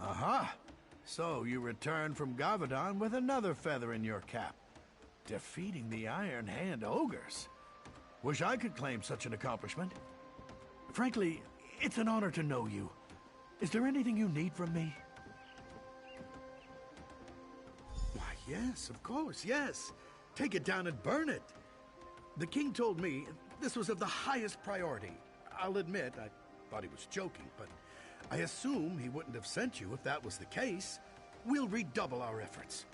Uh-huh. So you return from Gavadon with another feather in your cap. Defeating the Iron Hand ogres. Wish I could claim such an accomplishment. Frankly, it's an honor to know you. Is there anything you need from me? Why, yes, of course, yes. Take it down and burn it. The king told me this was of the highest priority. I'll admit, I thought he was joking, but I assume he wouldn't have sent you if that was the case. We'll redouble our efforts.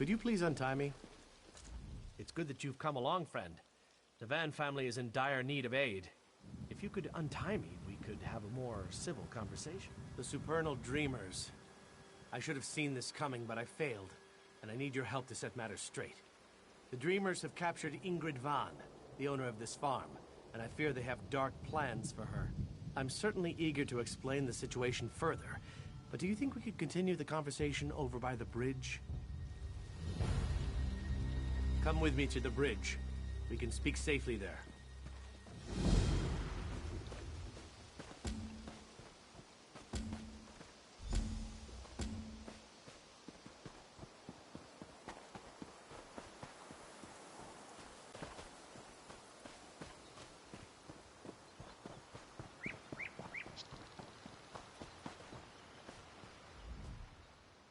Could you please untie me? It's good that you've come along, friend. The Van family is in dire need of aid. If you could untie me, we could have a more civil conversation. The Supernal Dreamers. I should have seen this coming, but I failed, and I need your help to set matters straight. The Dreamers have captured Ingrid Van, the owner of this farm, and I fear they have dark plans for her. I'm certainly eager to explain the situation further, but do you think we could continue the conversation over by the bridge? Come with me to the bridge. We can speak safely there.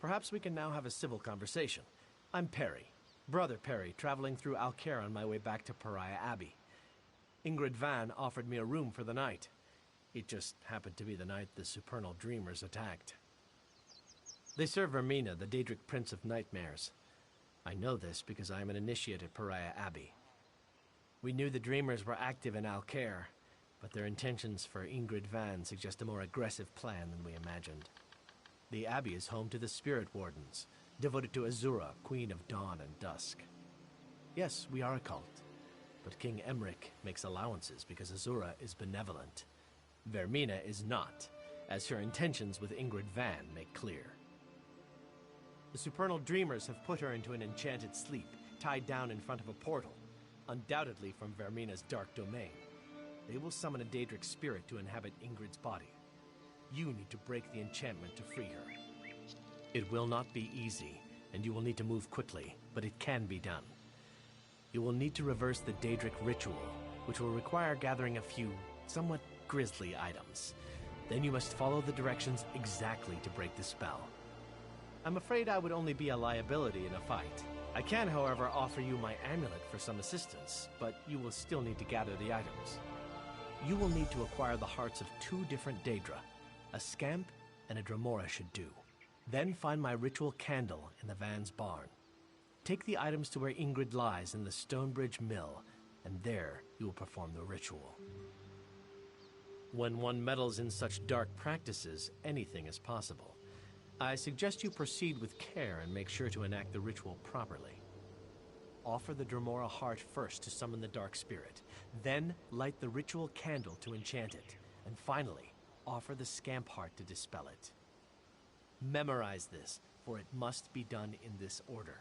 Perhaps we can now have a civil conversation. I'm Perry. Brother Perry, traveling through Alcaire on my way back to Pariah Abbey. Ingrid Van offered me a room for the night. It just happened to be the night the Supernal Dreamers attacked. They serve Vermina, the Daedric Prince of Nightmares. I know this because I am an initiate at Pariah Abbey. We knew the Dreamers were active in Alcaire, but their intentions for Ingrid Van suggest a more aggressive plan than we imagined. The Abbey is home to the Spirit Wardens, devoted to Azura, Queen of Dawn and Dusk. Yes, we are a cult, but King Emmerich makes allowances because Azura is benevolent. Vermina is not, as her intentions with Ingrid Van make clear. The Supernal Dreamers have put her into an enchanted sleep, tied down in front of a portal, undoubtedly from Vermina's dark domain. They will summon a Daedric spirit to inhabit Ingrid's body. You need to break the enchantment to free her. It will not be easy, and you will need to move quickly, but it can be done. You will need to reverse the Daedric ritual, which will require gathering a few somewhat grisly items. Then you must follow the directions exactly to break the spell. I'm afraid I would only be a liability in a fight. I can, however, offer you my amulet for some assistance, but you will still need to gather the items. You will need to acquire the hearts of 2 different Daedra. A Scamp and a Dremora should do. Then find my ritual candle in the Van's barn. Take the items to where Ingrid lies in the Stonebridge Mill, and there you will perform the ritual. When one meddles in such dark practices, anything is possible. I suggest you proceed with care and make sure to enact the ritual properly. Offer the Dremora heart first to summon the dark spirit, then light the ritual candle to enchant it, and finally, offer the Scamp heart to dispel it. Memorize this, for it must be done in this order.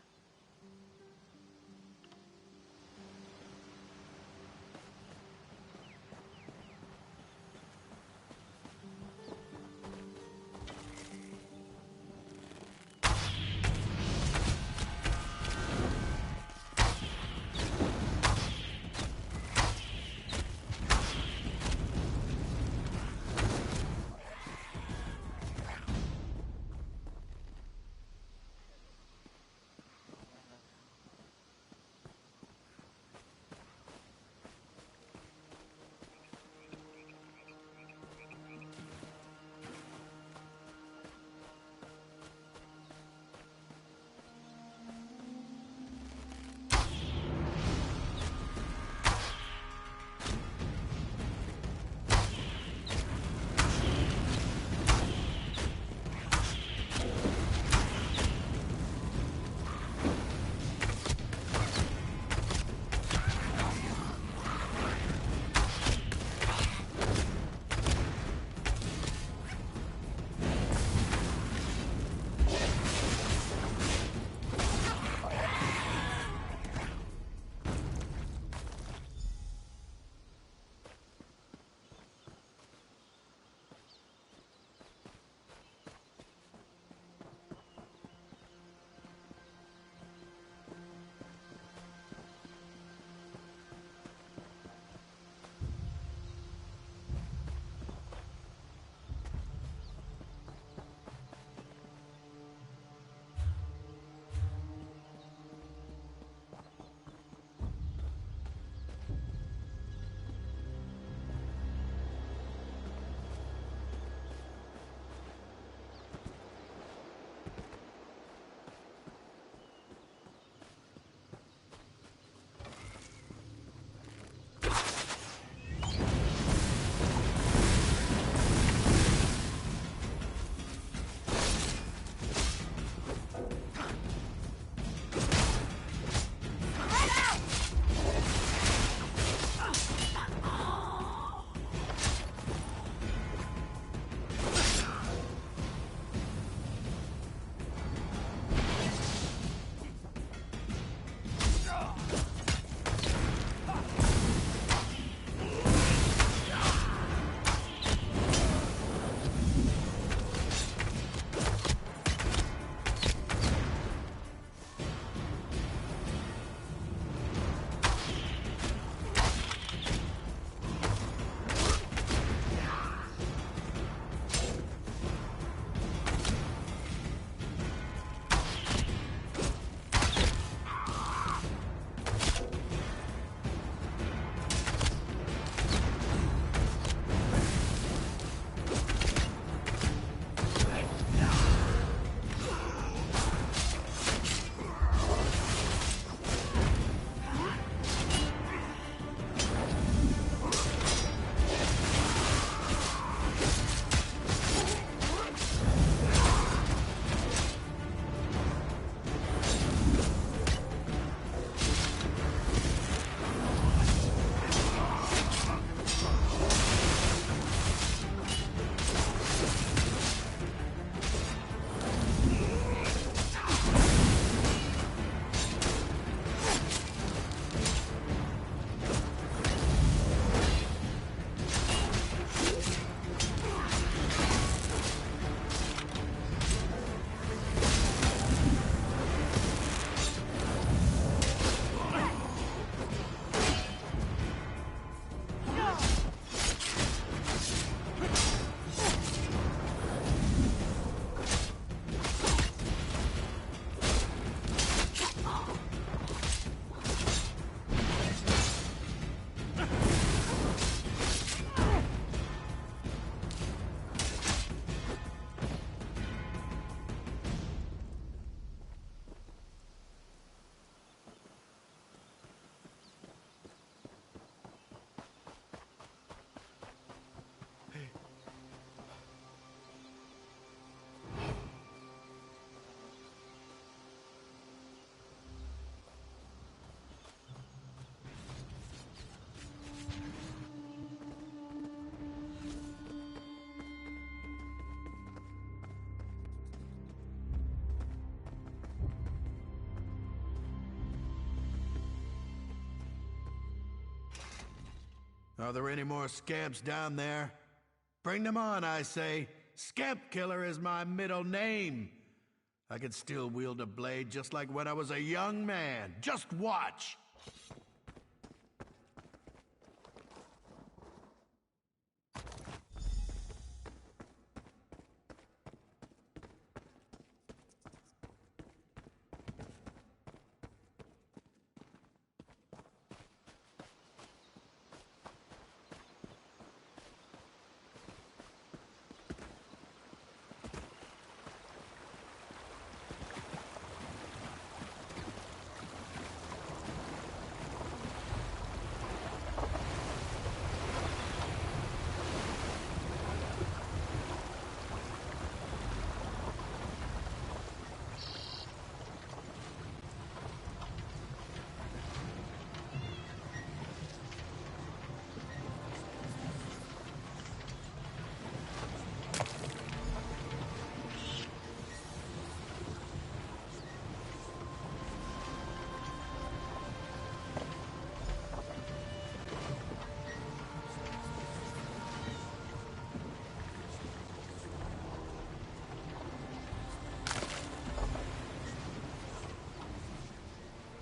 Are there any more scamps down there? Bring them on, I say. Scamp Killer is my middle name. I can still wield a blade just like when I was a young man. Just watch!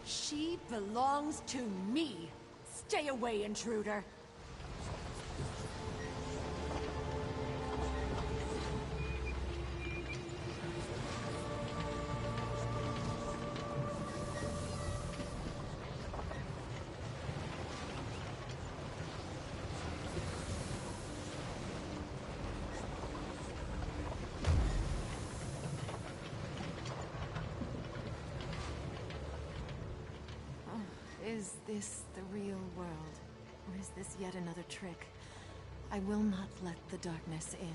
She belongs to me. Stay away, intruder. Is this the real world? Or is this yet another trick? I will not let the darkness in.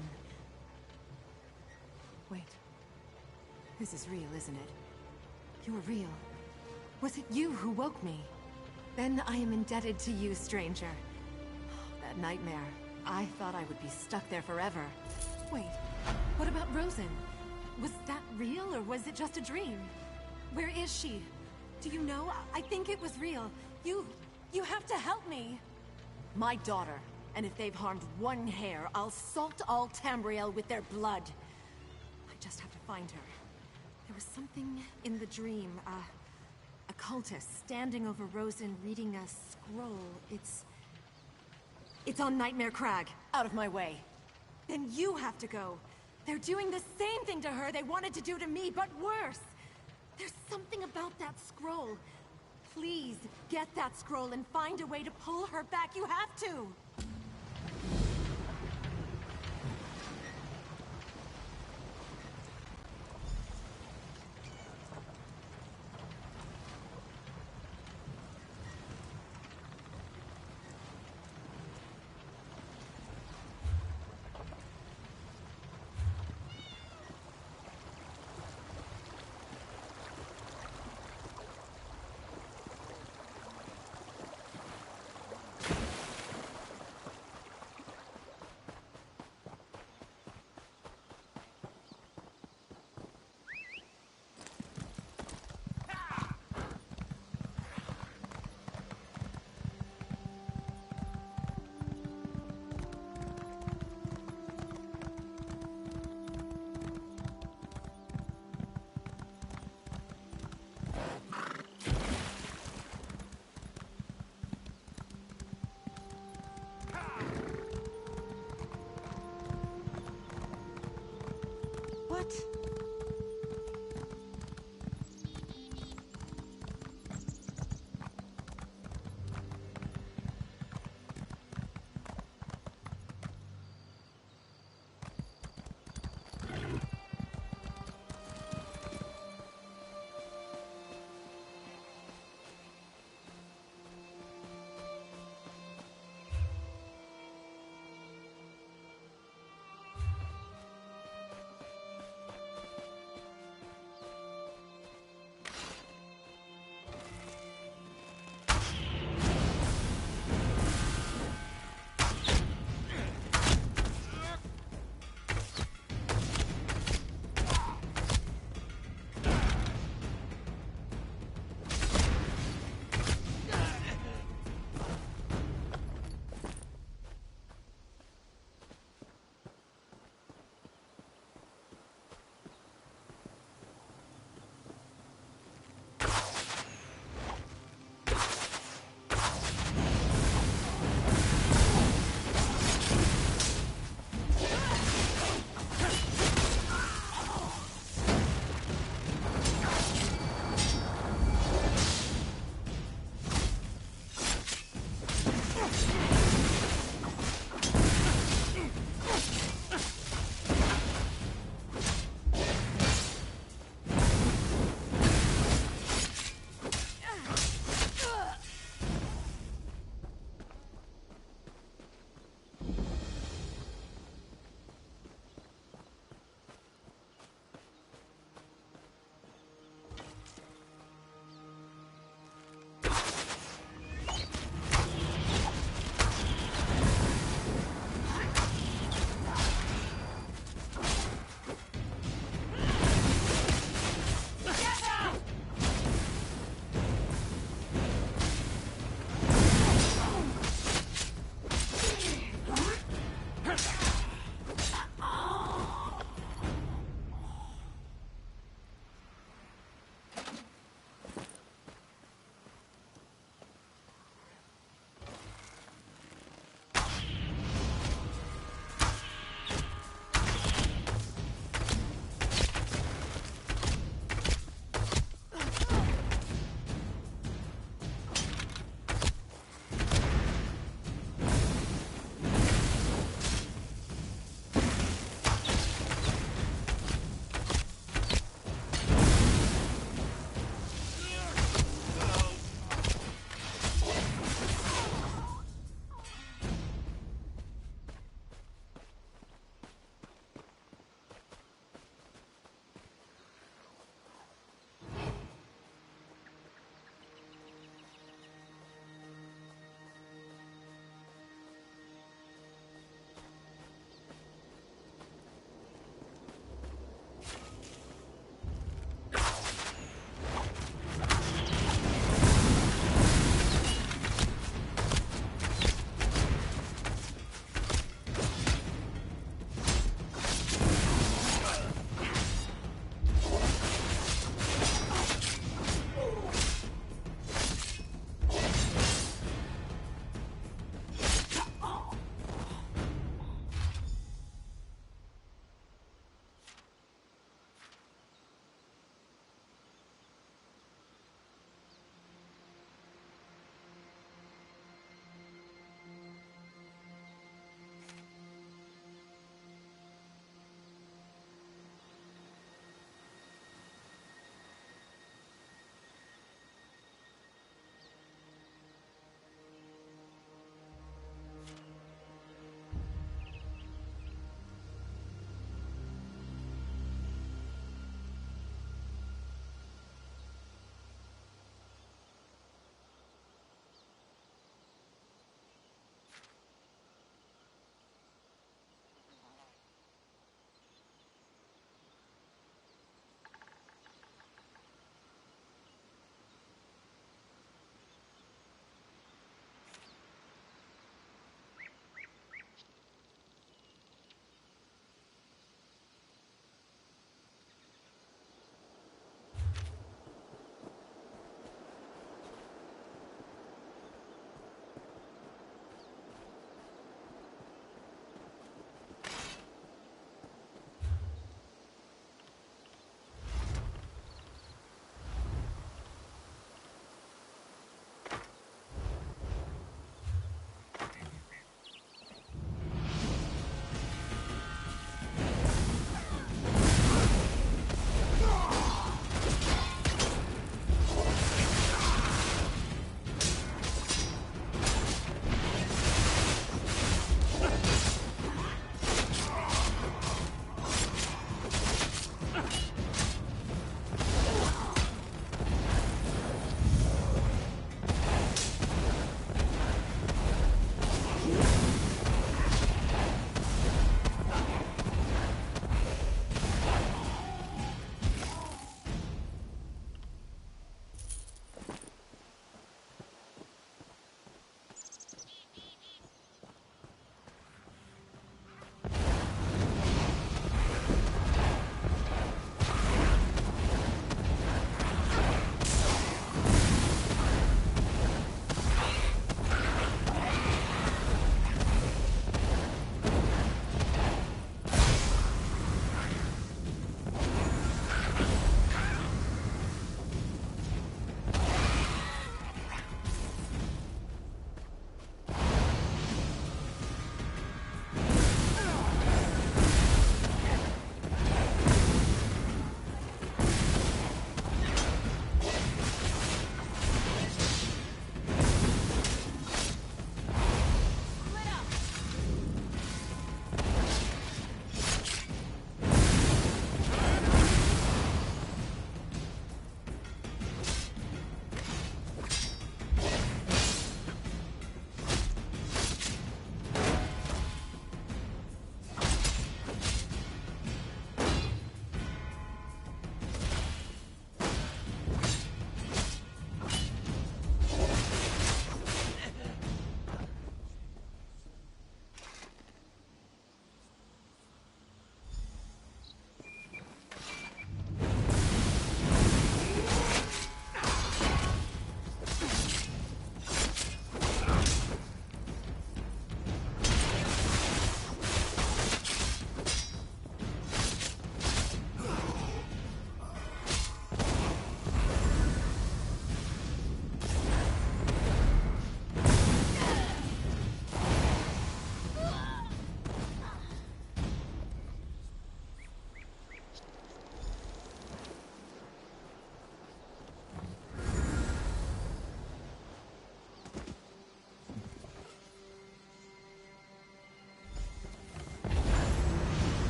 Wait. This is real, isn't it? You're real. Was it you who woke me? Then I am indebted to you, stranger. That nightmare. I thought I would be stuck there forever. Wait, what about Rosen? Was that real, or was it just a dream? Where is she? Do you know? I think it was real. You have to help me. My daughter. And if they've harmed one hair, I'll salt all Tamriel with their blood. I just have to find her. There was something in the dream. A cultist standing over Rosen reading a scroll. It's on Nightmare Crag. Out of my way. Then you have to go. They're doing the same thing to her they wanted to do to me, but worse. There's something about that scroll. Please, get that scroll and find a way to pull her back. You have to!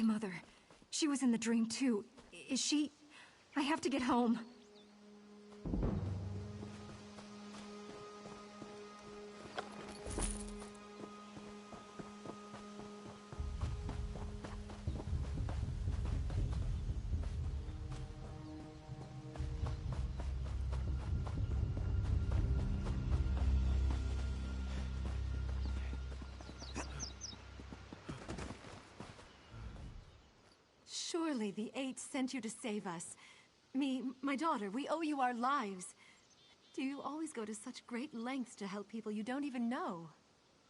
mother. She was in the dream too. Is she... I have to get home. Surely the Eight sent you to save us. Me, my daughter, we owe you our lives. Do you always go to such great lengths to help people you don't even know?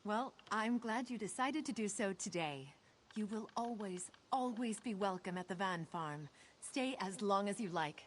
Well, I'm glad you decided to do so today. You will always, always be welcome at the Van Farm. Stay as long as you like.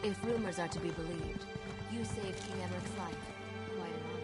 If rumors are to be believed, you saved King Emmeric's life. Quite an honor.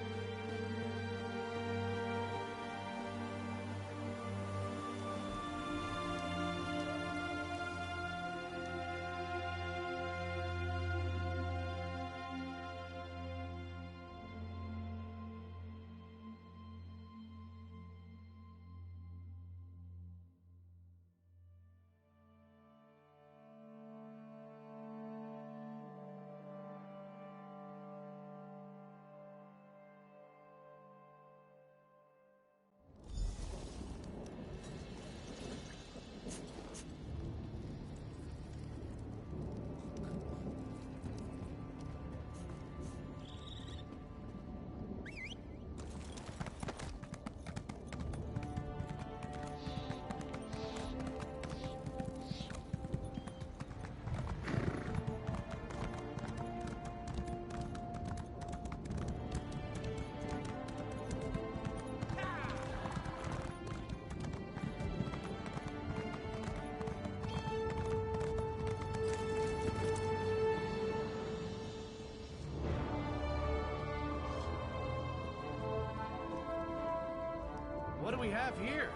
What do we have here?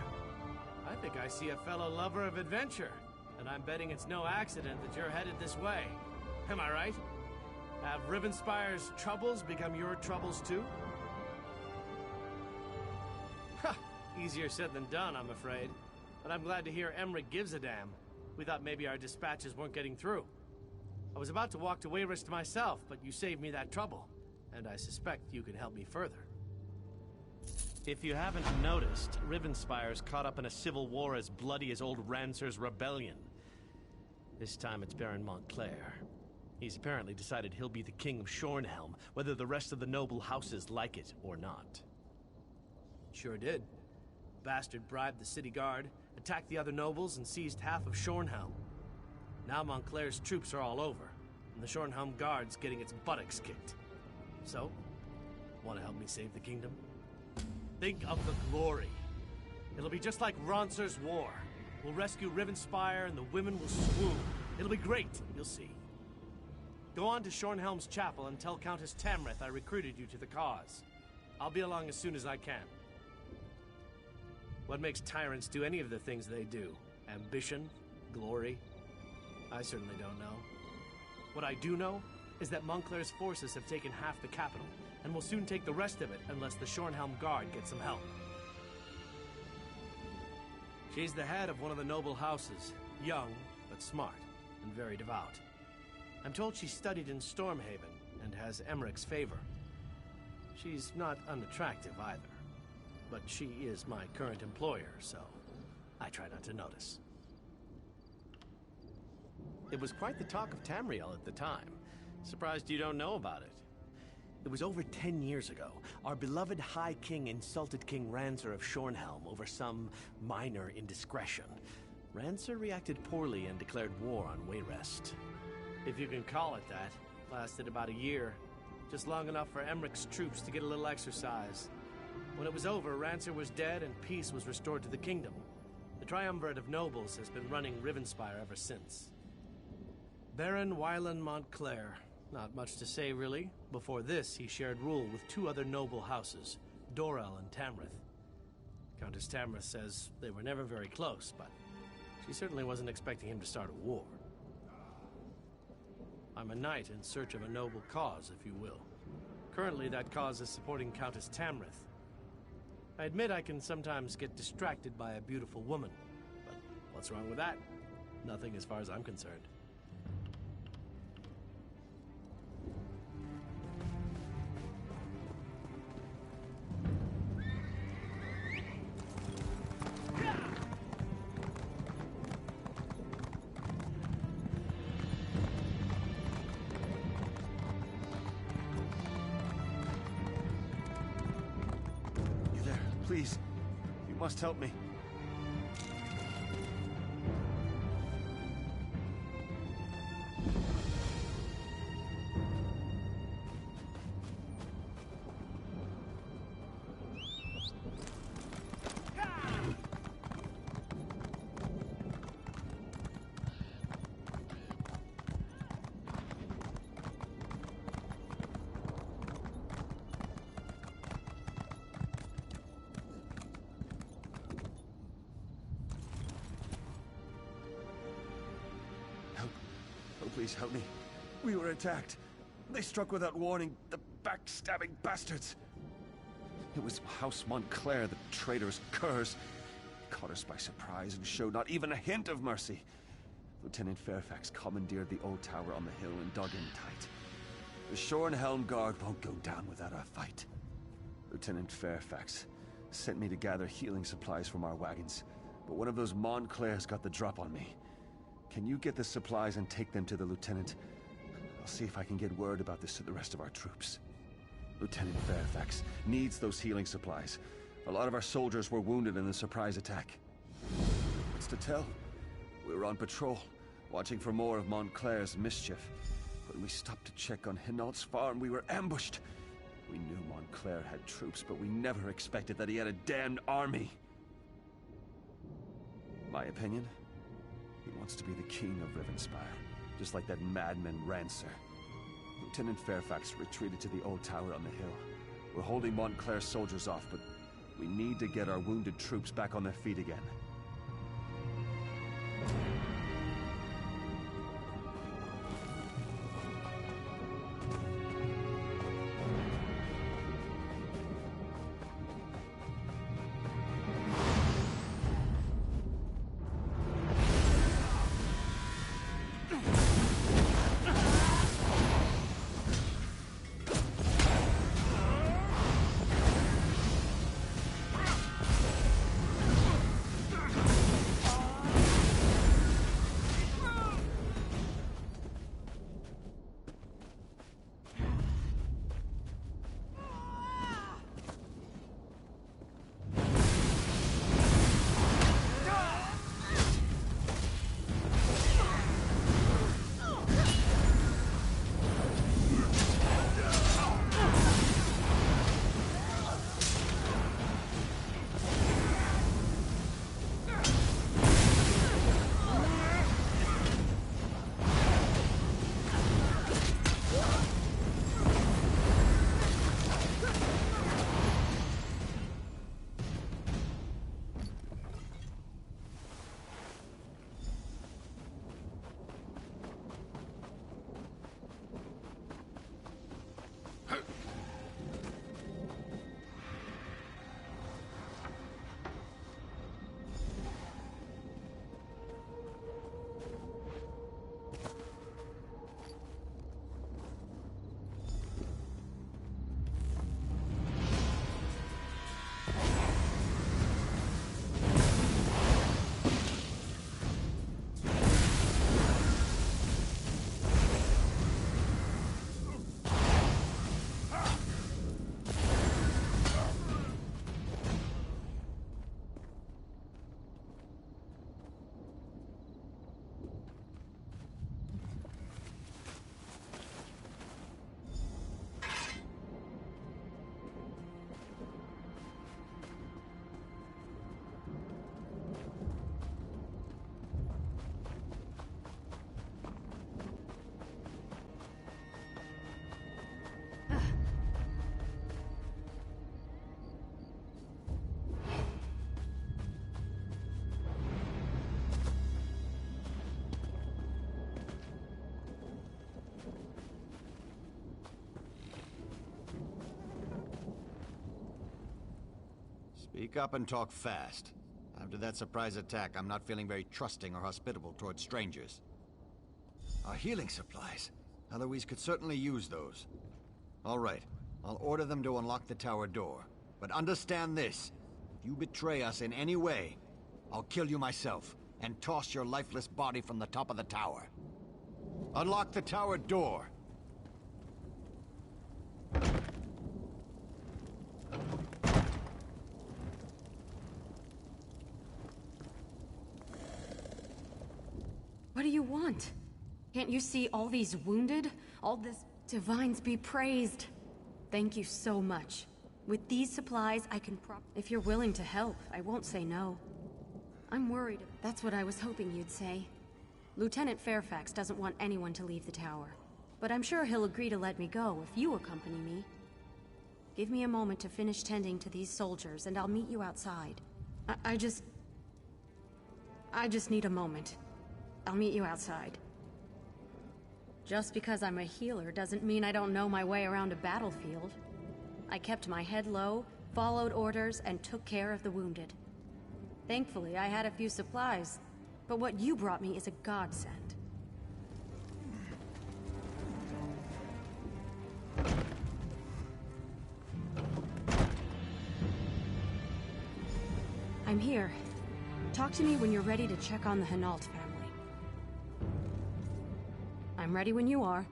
I think I see a fellow lover of adventure, and I'm betting it's no accident that you're headed this way. Am I right? Have Rivenspire's troubles become your troubles too? Ha! Easier said than done, I'm afraid. But I'm glad to hear Emmerich gives a damn. We thought maybe our dispatches weren't getting through. I was about to walk to Wayrest myself, but you saved me that trouble. And I suspect you can help me further. If you haven't noticed, Rivenspire's caught up in a civil war as bloody as old Rancer's rebellion. This time it's Baron Montclair. He's apparently decided he'll be the king of Shornhelm, whether the rest of the noble houses like it or not. Sure did. Bastard bribed the city guard, attacked the other nobles, and seized half of Shornhelm. Now Montclair's troops are all over, and the Shornhelm guard's getting its buttocks kicked. So, want to help me save the kingdom? Think of the glory. It'll be just like Rancer's war. We'll rescue Rivenspire and the women will swoon. It'll be great, you'll see. Go on to Shornhelm's chapel and tell Countess Tamrith I recruited you to the cause. I'll be along as soon as I can. What makes tyrants do any of the things they do? Ambition? Glory? I certainly don't know. What I do know is that Montclair's forces have taken half the capital, and will soon take the rest of it unless the Shornhelm Guard gets some help. She's the head of one of the noble houses, young, but smart, and very devout. I'm told she studied in Stormhaven, and has Emmerich's favor. She's not unattractive either, but she is my current employer, so I try not to notice. It was quite the talk of Tamriel at the time. Surprised you don't know about it. It was over 10 years ago. Our beloved High King insulted King Ranser of Shornhelm over some minor indiscretion. Ranser reacted poorly and declared war on Wayrest. If you can call it that. Lasted about a year. Just long enough for Emmerich's troops to get a little exercise. When it was over, Ranser was dead and peace was restored to the kingdom. The triumvirate of nobles has been running Rivenspire ever since. Baron Wylan Montclair. Not much to say, really. Before this, he shared rule with two other noble houses, Dorel and Tamrith. Countess Tamrith says they were never very close, but she certainly wasn't expecting him to start a war. I'm a knight in search of a noble cause, if you will. Currently, that cause is supporting Countess Tamrith. I admit I can sometimes get distracted by a beautiful woman, but what's wrong with that? Nothing as far as I'm concerned. Please, you must help me. Please help me. We were attacked. They struck without warning, the backstabbing bastards. It was House Montclair, the traitorous curs. Caught us by surprise and showed not even a hint of mercy. Lieutenant Fairfax commandeered the old tower on the hill and dug in tight. The Shornhelm Guard won't go down without a fight. Lieutenant Fairfax sent me to gather healing supplies from our wagons, but one of those Montclairs got the drop on me. Can you get the supplies and take them to the lieutenant? I'll see if I can get word about this to the rest of our troops. Lieutenant Fairfax needs those healing supplies. A lot of our soldiers were wounded in the surprise attack. What's to tell? We were on patrol, watching for more of Montclair's mischief. When we stopped to check on Hinault's farm, we were ambushed. We knew Montclair had troops, but we never expected that he had a damned army. My opinion? He wants to be the king of Rivenspire, just like that madman Ranser. Lieutenant Fairfax retreated to the old tower on the hill. We're holding Montclair's soldiers off, but we need to get our wounded troops back on their feet again. Speak up and talk fast. After that surprise attack, I'm not feeling very trusting or hospitable towards strangers. Our healing supplies. Eloise could certainly use those. All right, I'll order them to unlock the tower door. But understand this. If you betray us in any way, I'll kill you myself and toss your lifeless body from the top of the tower. Unlock the tower door. What do you want? Can't you see all these wounded? All this... Divines be praised. Thank you so much. With these supplies, I can If you're willing to help, I won't say no. I'm worried. That's what I was hoping you'd say. Lieutenant Fairfax doesn't want anyone to leave the tower. But I'm sure he'll agree to let me go if you accompany me. Give me a moment to finish tending to these soldiers, and I'll meet you outside. I just need a moment. I'll meet you outside. Just because I'm a healer doesn't mean I don't know my way around a battlefield. I kept my head low, followed orders, and took care of the wounded. Thankfully, I had a few supplies, but what you brought me is a godsend. I'm here. Talk to me when you're ready to check on the Hinault family. I'm ready when you are.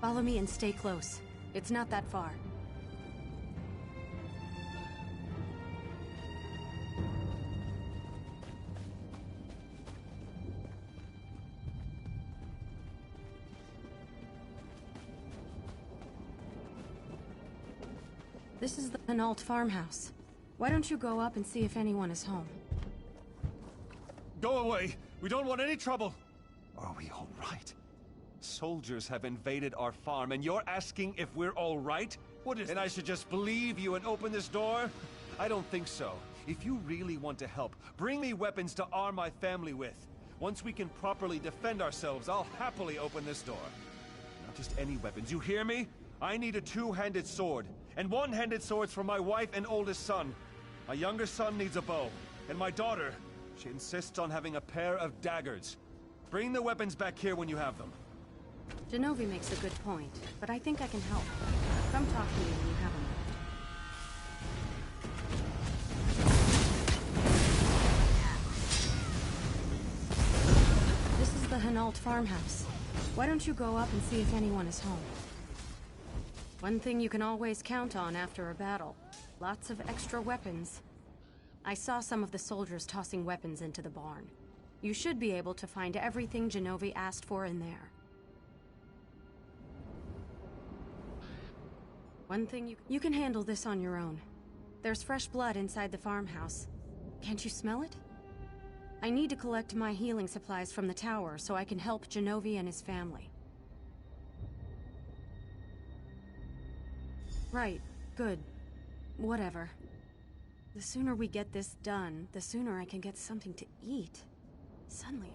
Follow me and stay close. It's not that far. This is the Hinault farmhouse. Why don't you go up and see if anyone is home? Go away! We don't want any trouble! Are we all right? Soldiers have invaded our farm, and you're asking if we're all right? What is... And I should just believe you and open this door? I don't think so. If you really want to help, bring me weapons to arm my family with. Once we can properly defend ourselves, I'll happily open this door. Not just any weapons, you hear me? I need a two-handed sword, and one-handed swords for my wife and oldest son. My younger son needs a bow, and my daughter, she insists on having a pair of daggers. Bring the weapons back here when you have them. Genovi makes a good point, but I think I can help. Come talk to me when you have them. This is the Hinault farmhouse. Why don't you go up and see if anyone is home? One thing you can always count on after a battle. Lots of extra weapons. I saw some of the soldiers tossing weapons into the barn. You should be able to find everything Genovi asked for in there. One thing you can handle this on your own. There's fresh blood inside the farmhouse. Can't you smell it? I need to collect my healing supplies from the tower so I can help Genovi and his family. Right. Good. Whatever. The sooner we get this done, the sooner I can get something to eat. Suddenly...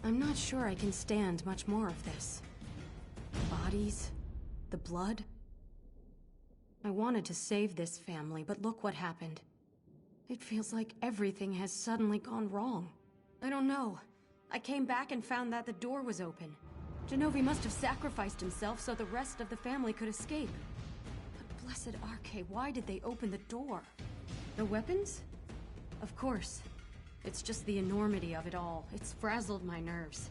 I'm not sure I can stand much more of this. The bodies, the blood. I wanted to save this family, but look what happened. It feels like everything has suddenly gone wrong. I don't know. I came back and found that the door was open. Genovi must have sacrificed himself so the rest of the family could escape. But blessed Arche, why did they open the door? The weapons? Of course. It's just the enormity of it all. It's frazzled my nerves.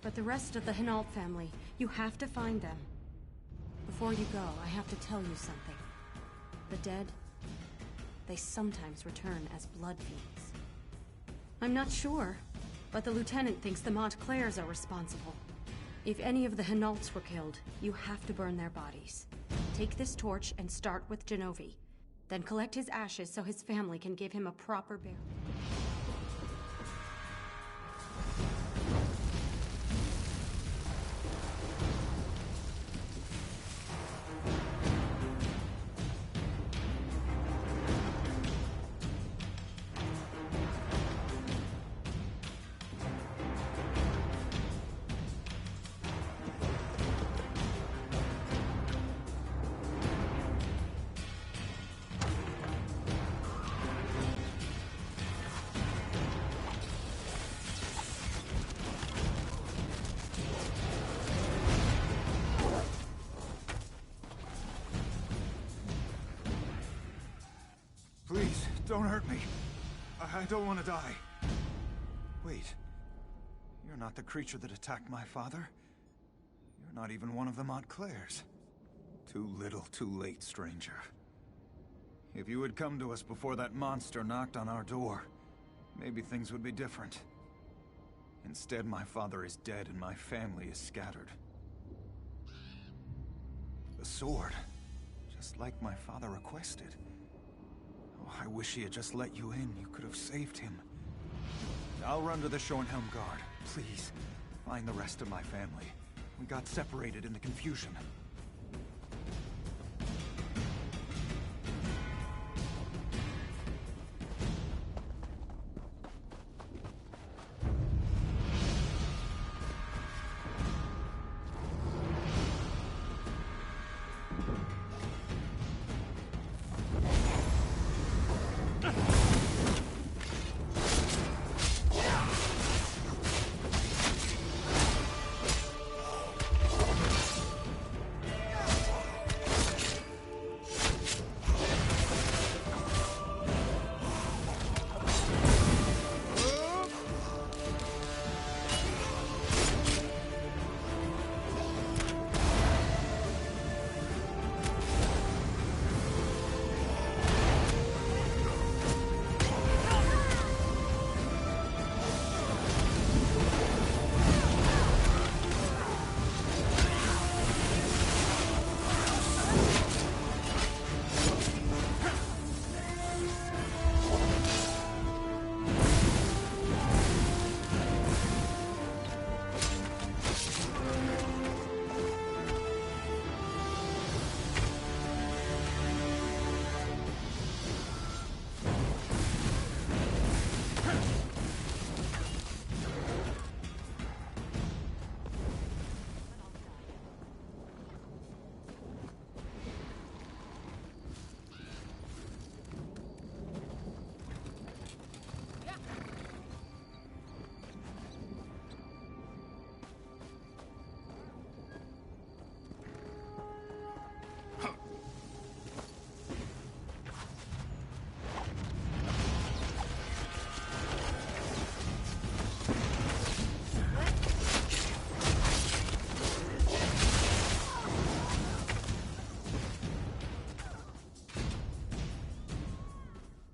But the rest of the Hinault family, you have to find them. Before you go, I have to tell you something. The dead, they sometimes return as blood fiends. I'm not sure, but the lieutenant thinks the Montclairs are responsible. If any of the Hinaults were killed, you have to burn their bodies. Take this torch and start with Genovi. Then collect his ashes so his family can give him a proper burial. Please, don't hurt me. I don't want to die. Wait. You're not the creature that attacked my father. You're not even one of the Montclairs. Too little, too late, stranger. If you had come to us before that monster knocked on our door, maybe things would be different. Instead, my father is dead and my family is scattered. The sword, just like my father requested. Oh, I wish he had just let you in. You could have saved him. I'll run to the Schornhelm Guard. Please, find the rest of my family. We got separated in the confusion.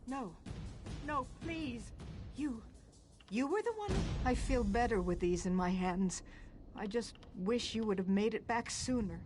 No. No, please. You were the one? I feel better with these in my hands. I just wish you would have made it back sooner.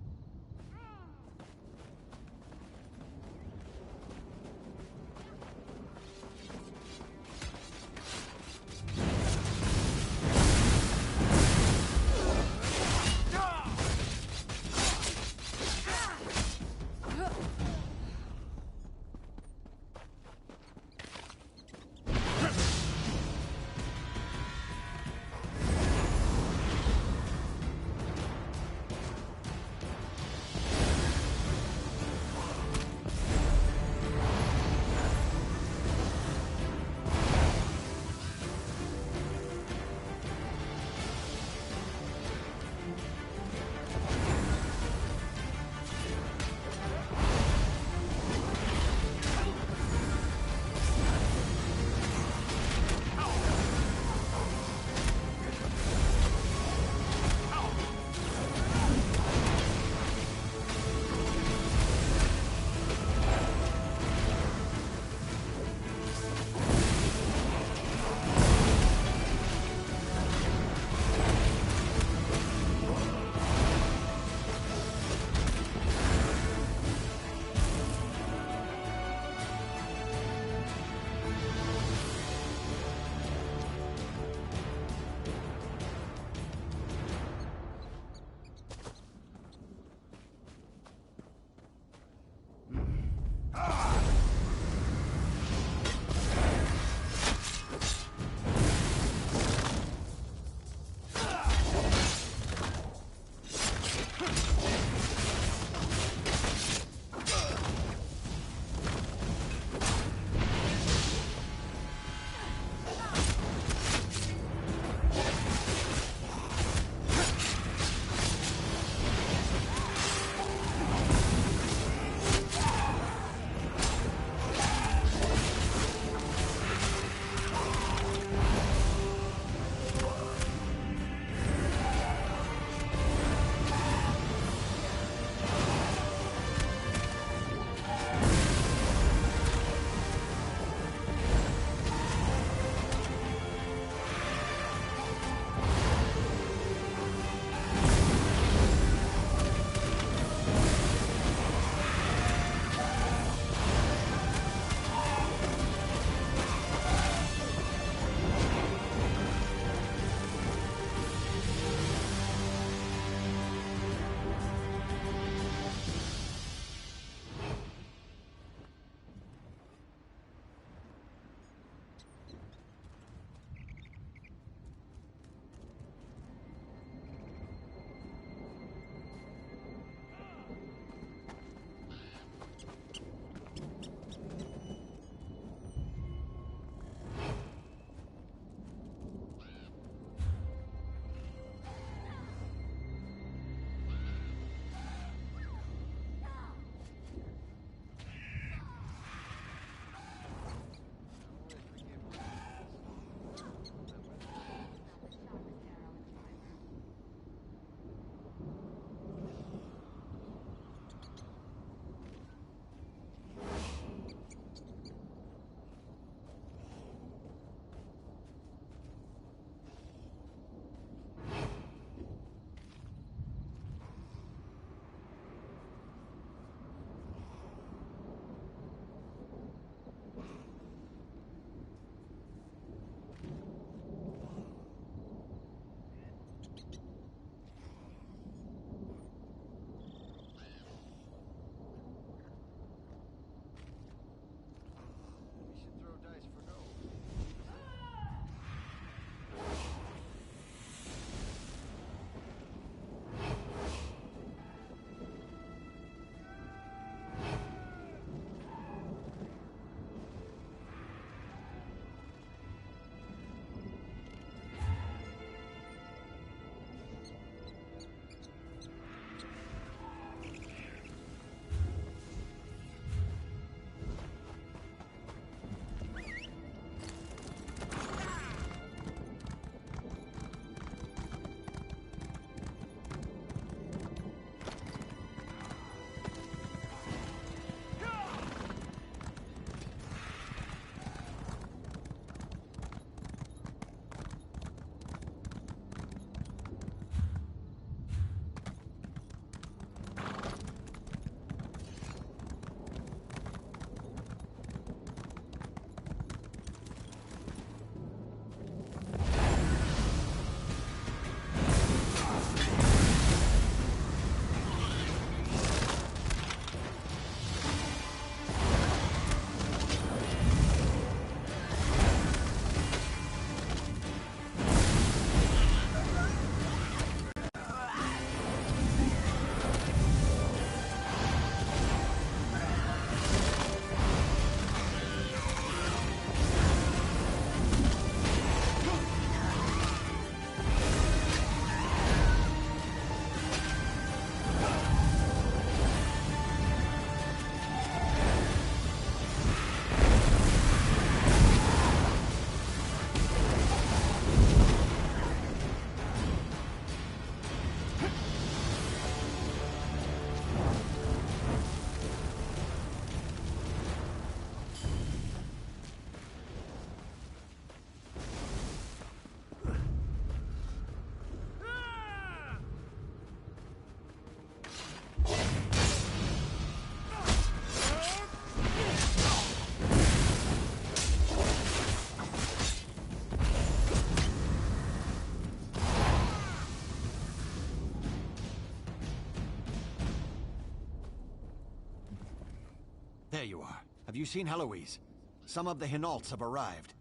There you are. Have you seen Heloise? Some of the Hinaults have arrived.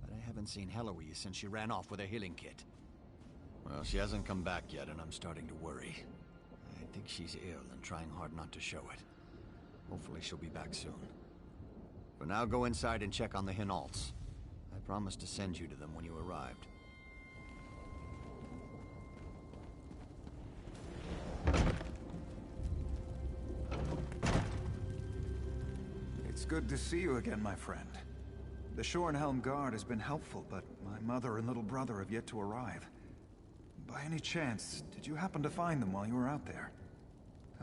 But I haven't seen Heloise since she ran off with her healing kit. Well, she hasn't come back yet, and I'm starting to worry. I think she's ill and trying hard not to show it. Hopefully she'll be back soon. For now, go inside and check on the Hinaults. I promised to send you to them when you arrived. It's good to see you again, my friend. The Shorenhelm Guard has been helpful, but my mother and little brother have yet to arrive. By any chance, did you happen to find them while you were out there?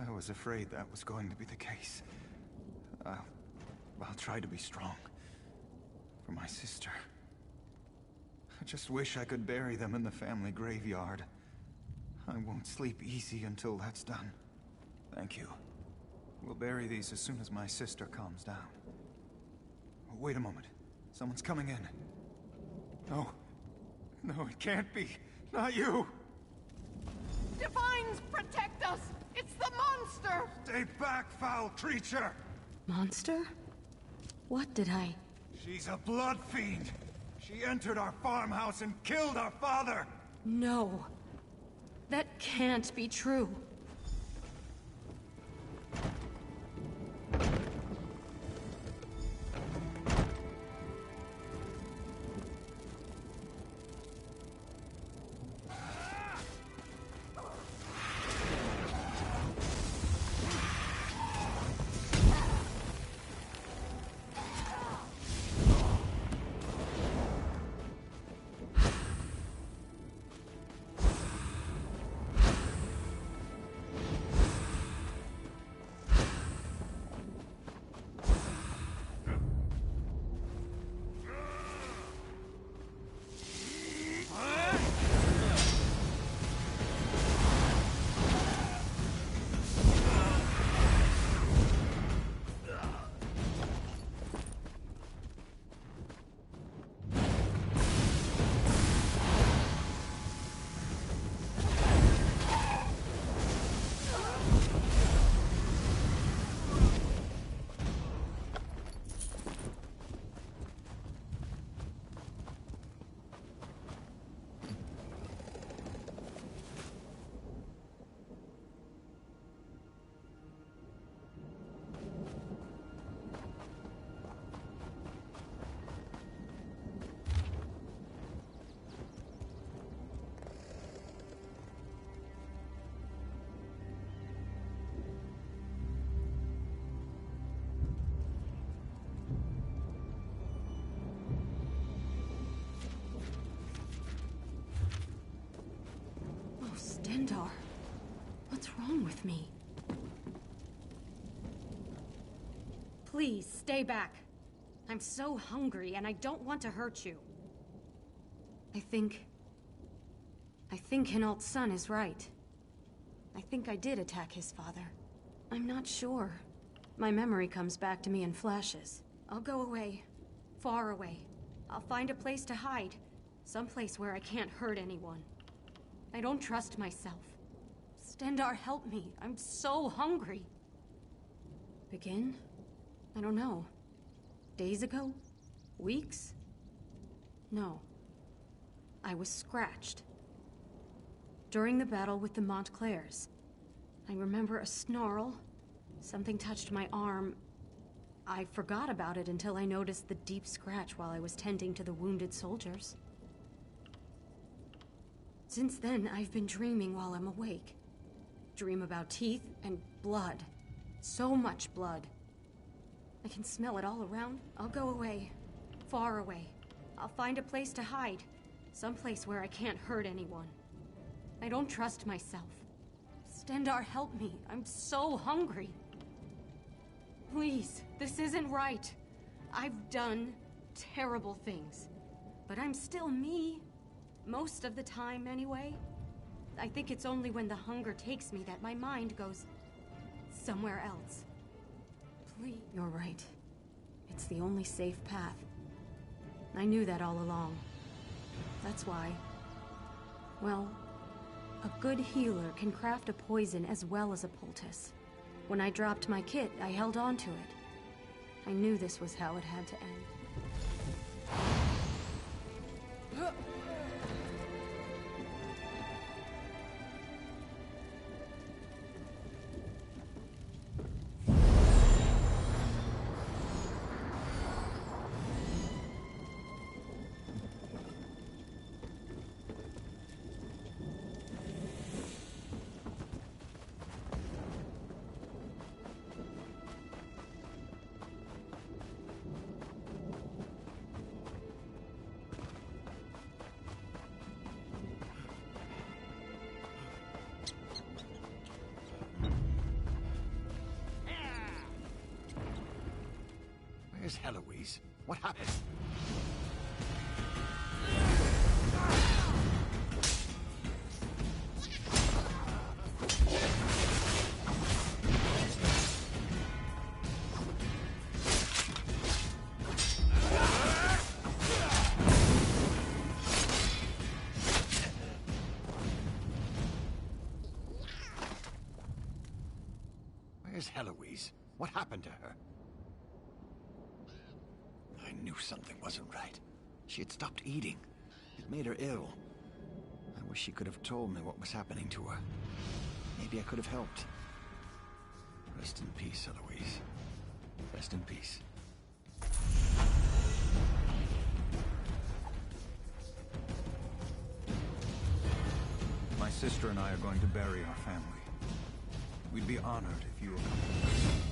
I was afraid that was going to be the case. I'll try to be strong. For my sister. I just wish I could bury them in the family graveyard. I won't sleep easy until that's done. Thank you. We'll bury these as soon as my sister calms down. Oh, wait a moment. Someone's coming in. No. No, it can't be. Not you! Divines, protect us! It's the monster! Stay back, foul creature! Monster? What did I... She's a blood fiend! She entered our farmhouse and killed our father! No. That can't be true. Stendarr, what's wrong with me? Please, stay back. I'm so hungry and I don't want to hurt you. I think Hinault's son is right. I think I did attack his father. I'm not sure. My memory comes back to me in flashes. I'll go away. Far away. I'll find a place to hide. Someplace where I can't hurt anyone. I don't trust myself. Stendarr, help me. I'm so hungry. Begin? I don't know. Days ago? Weeks? No. I was scratched. During the battle with the Montclairs. I remember a snarl. Something touched my arm. I forgot about it until I noticed the deep scratch while I was tending to the wounded soldiers. Since then, I've been dreaming while I'm awake. Dream about teeth and blood. So much blood. I can smell it all around. I'll go away. Far away. I'll find a place to hide. Someplace where I can't hurt anyone. I don't trust myself. Stendarr, help me. I'm so hungry. Please, this isn't right. I've done terrible things. But I'm still me. Most of the time, anyway. I think it's only when the hunger takes me that my mind goes somewhere else. Please. You're right. It's the only safe path. I knew that all along. That's why. Well, a good healer can craft a poison as well as a poultice. When I dropped my kit, I held on to it. I knew this was how it had to end. Where's Heloise? What happened? Where's Heloise? What happened to her? I knew something wasn't right. She had stopped eating. It made her ill. I wish she could have told me what was happening to her. Maybe I could have helped. Rest in peace, Eloise. Rest in peace. My sister and I are going to bury our family. We'd be honored if you accompanied us.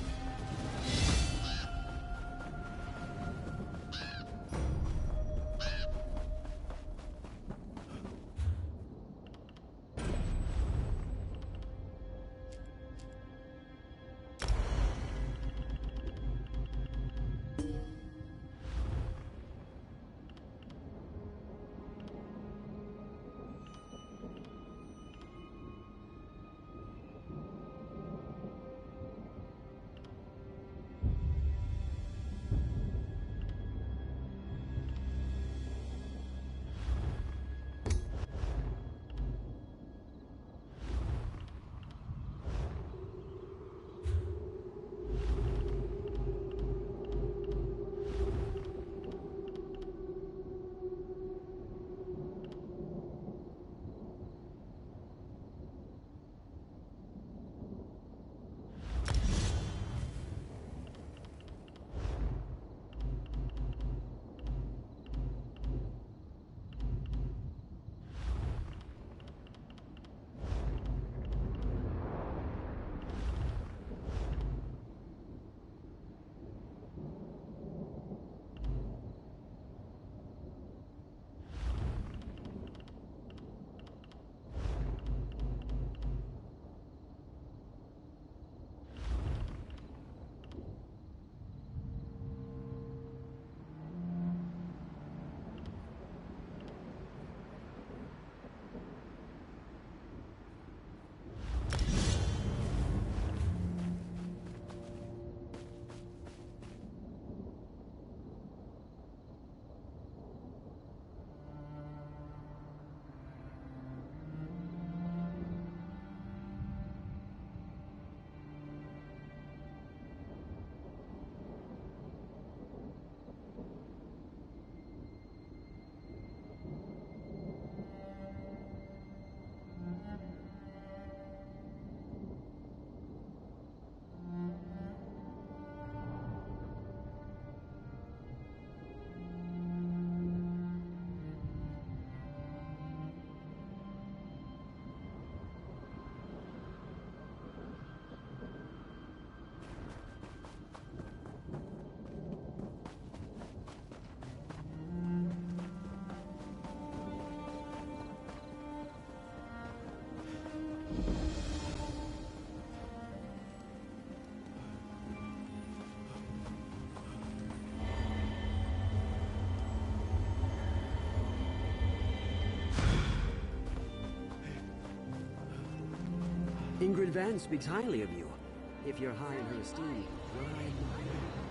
Ingrid Van speaks highly of you. If you're high in her esteem, well, I admire.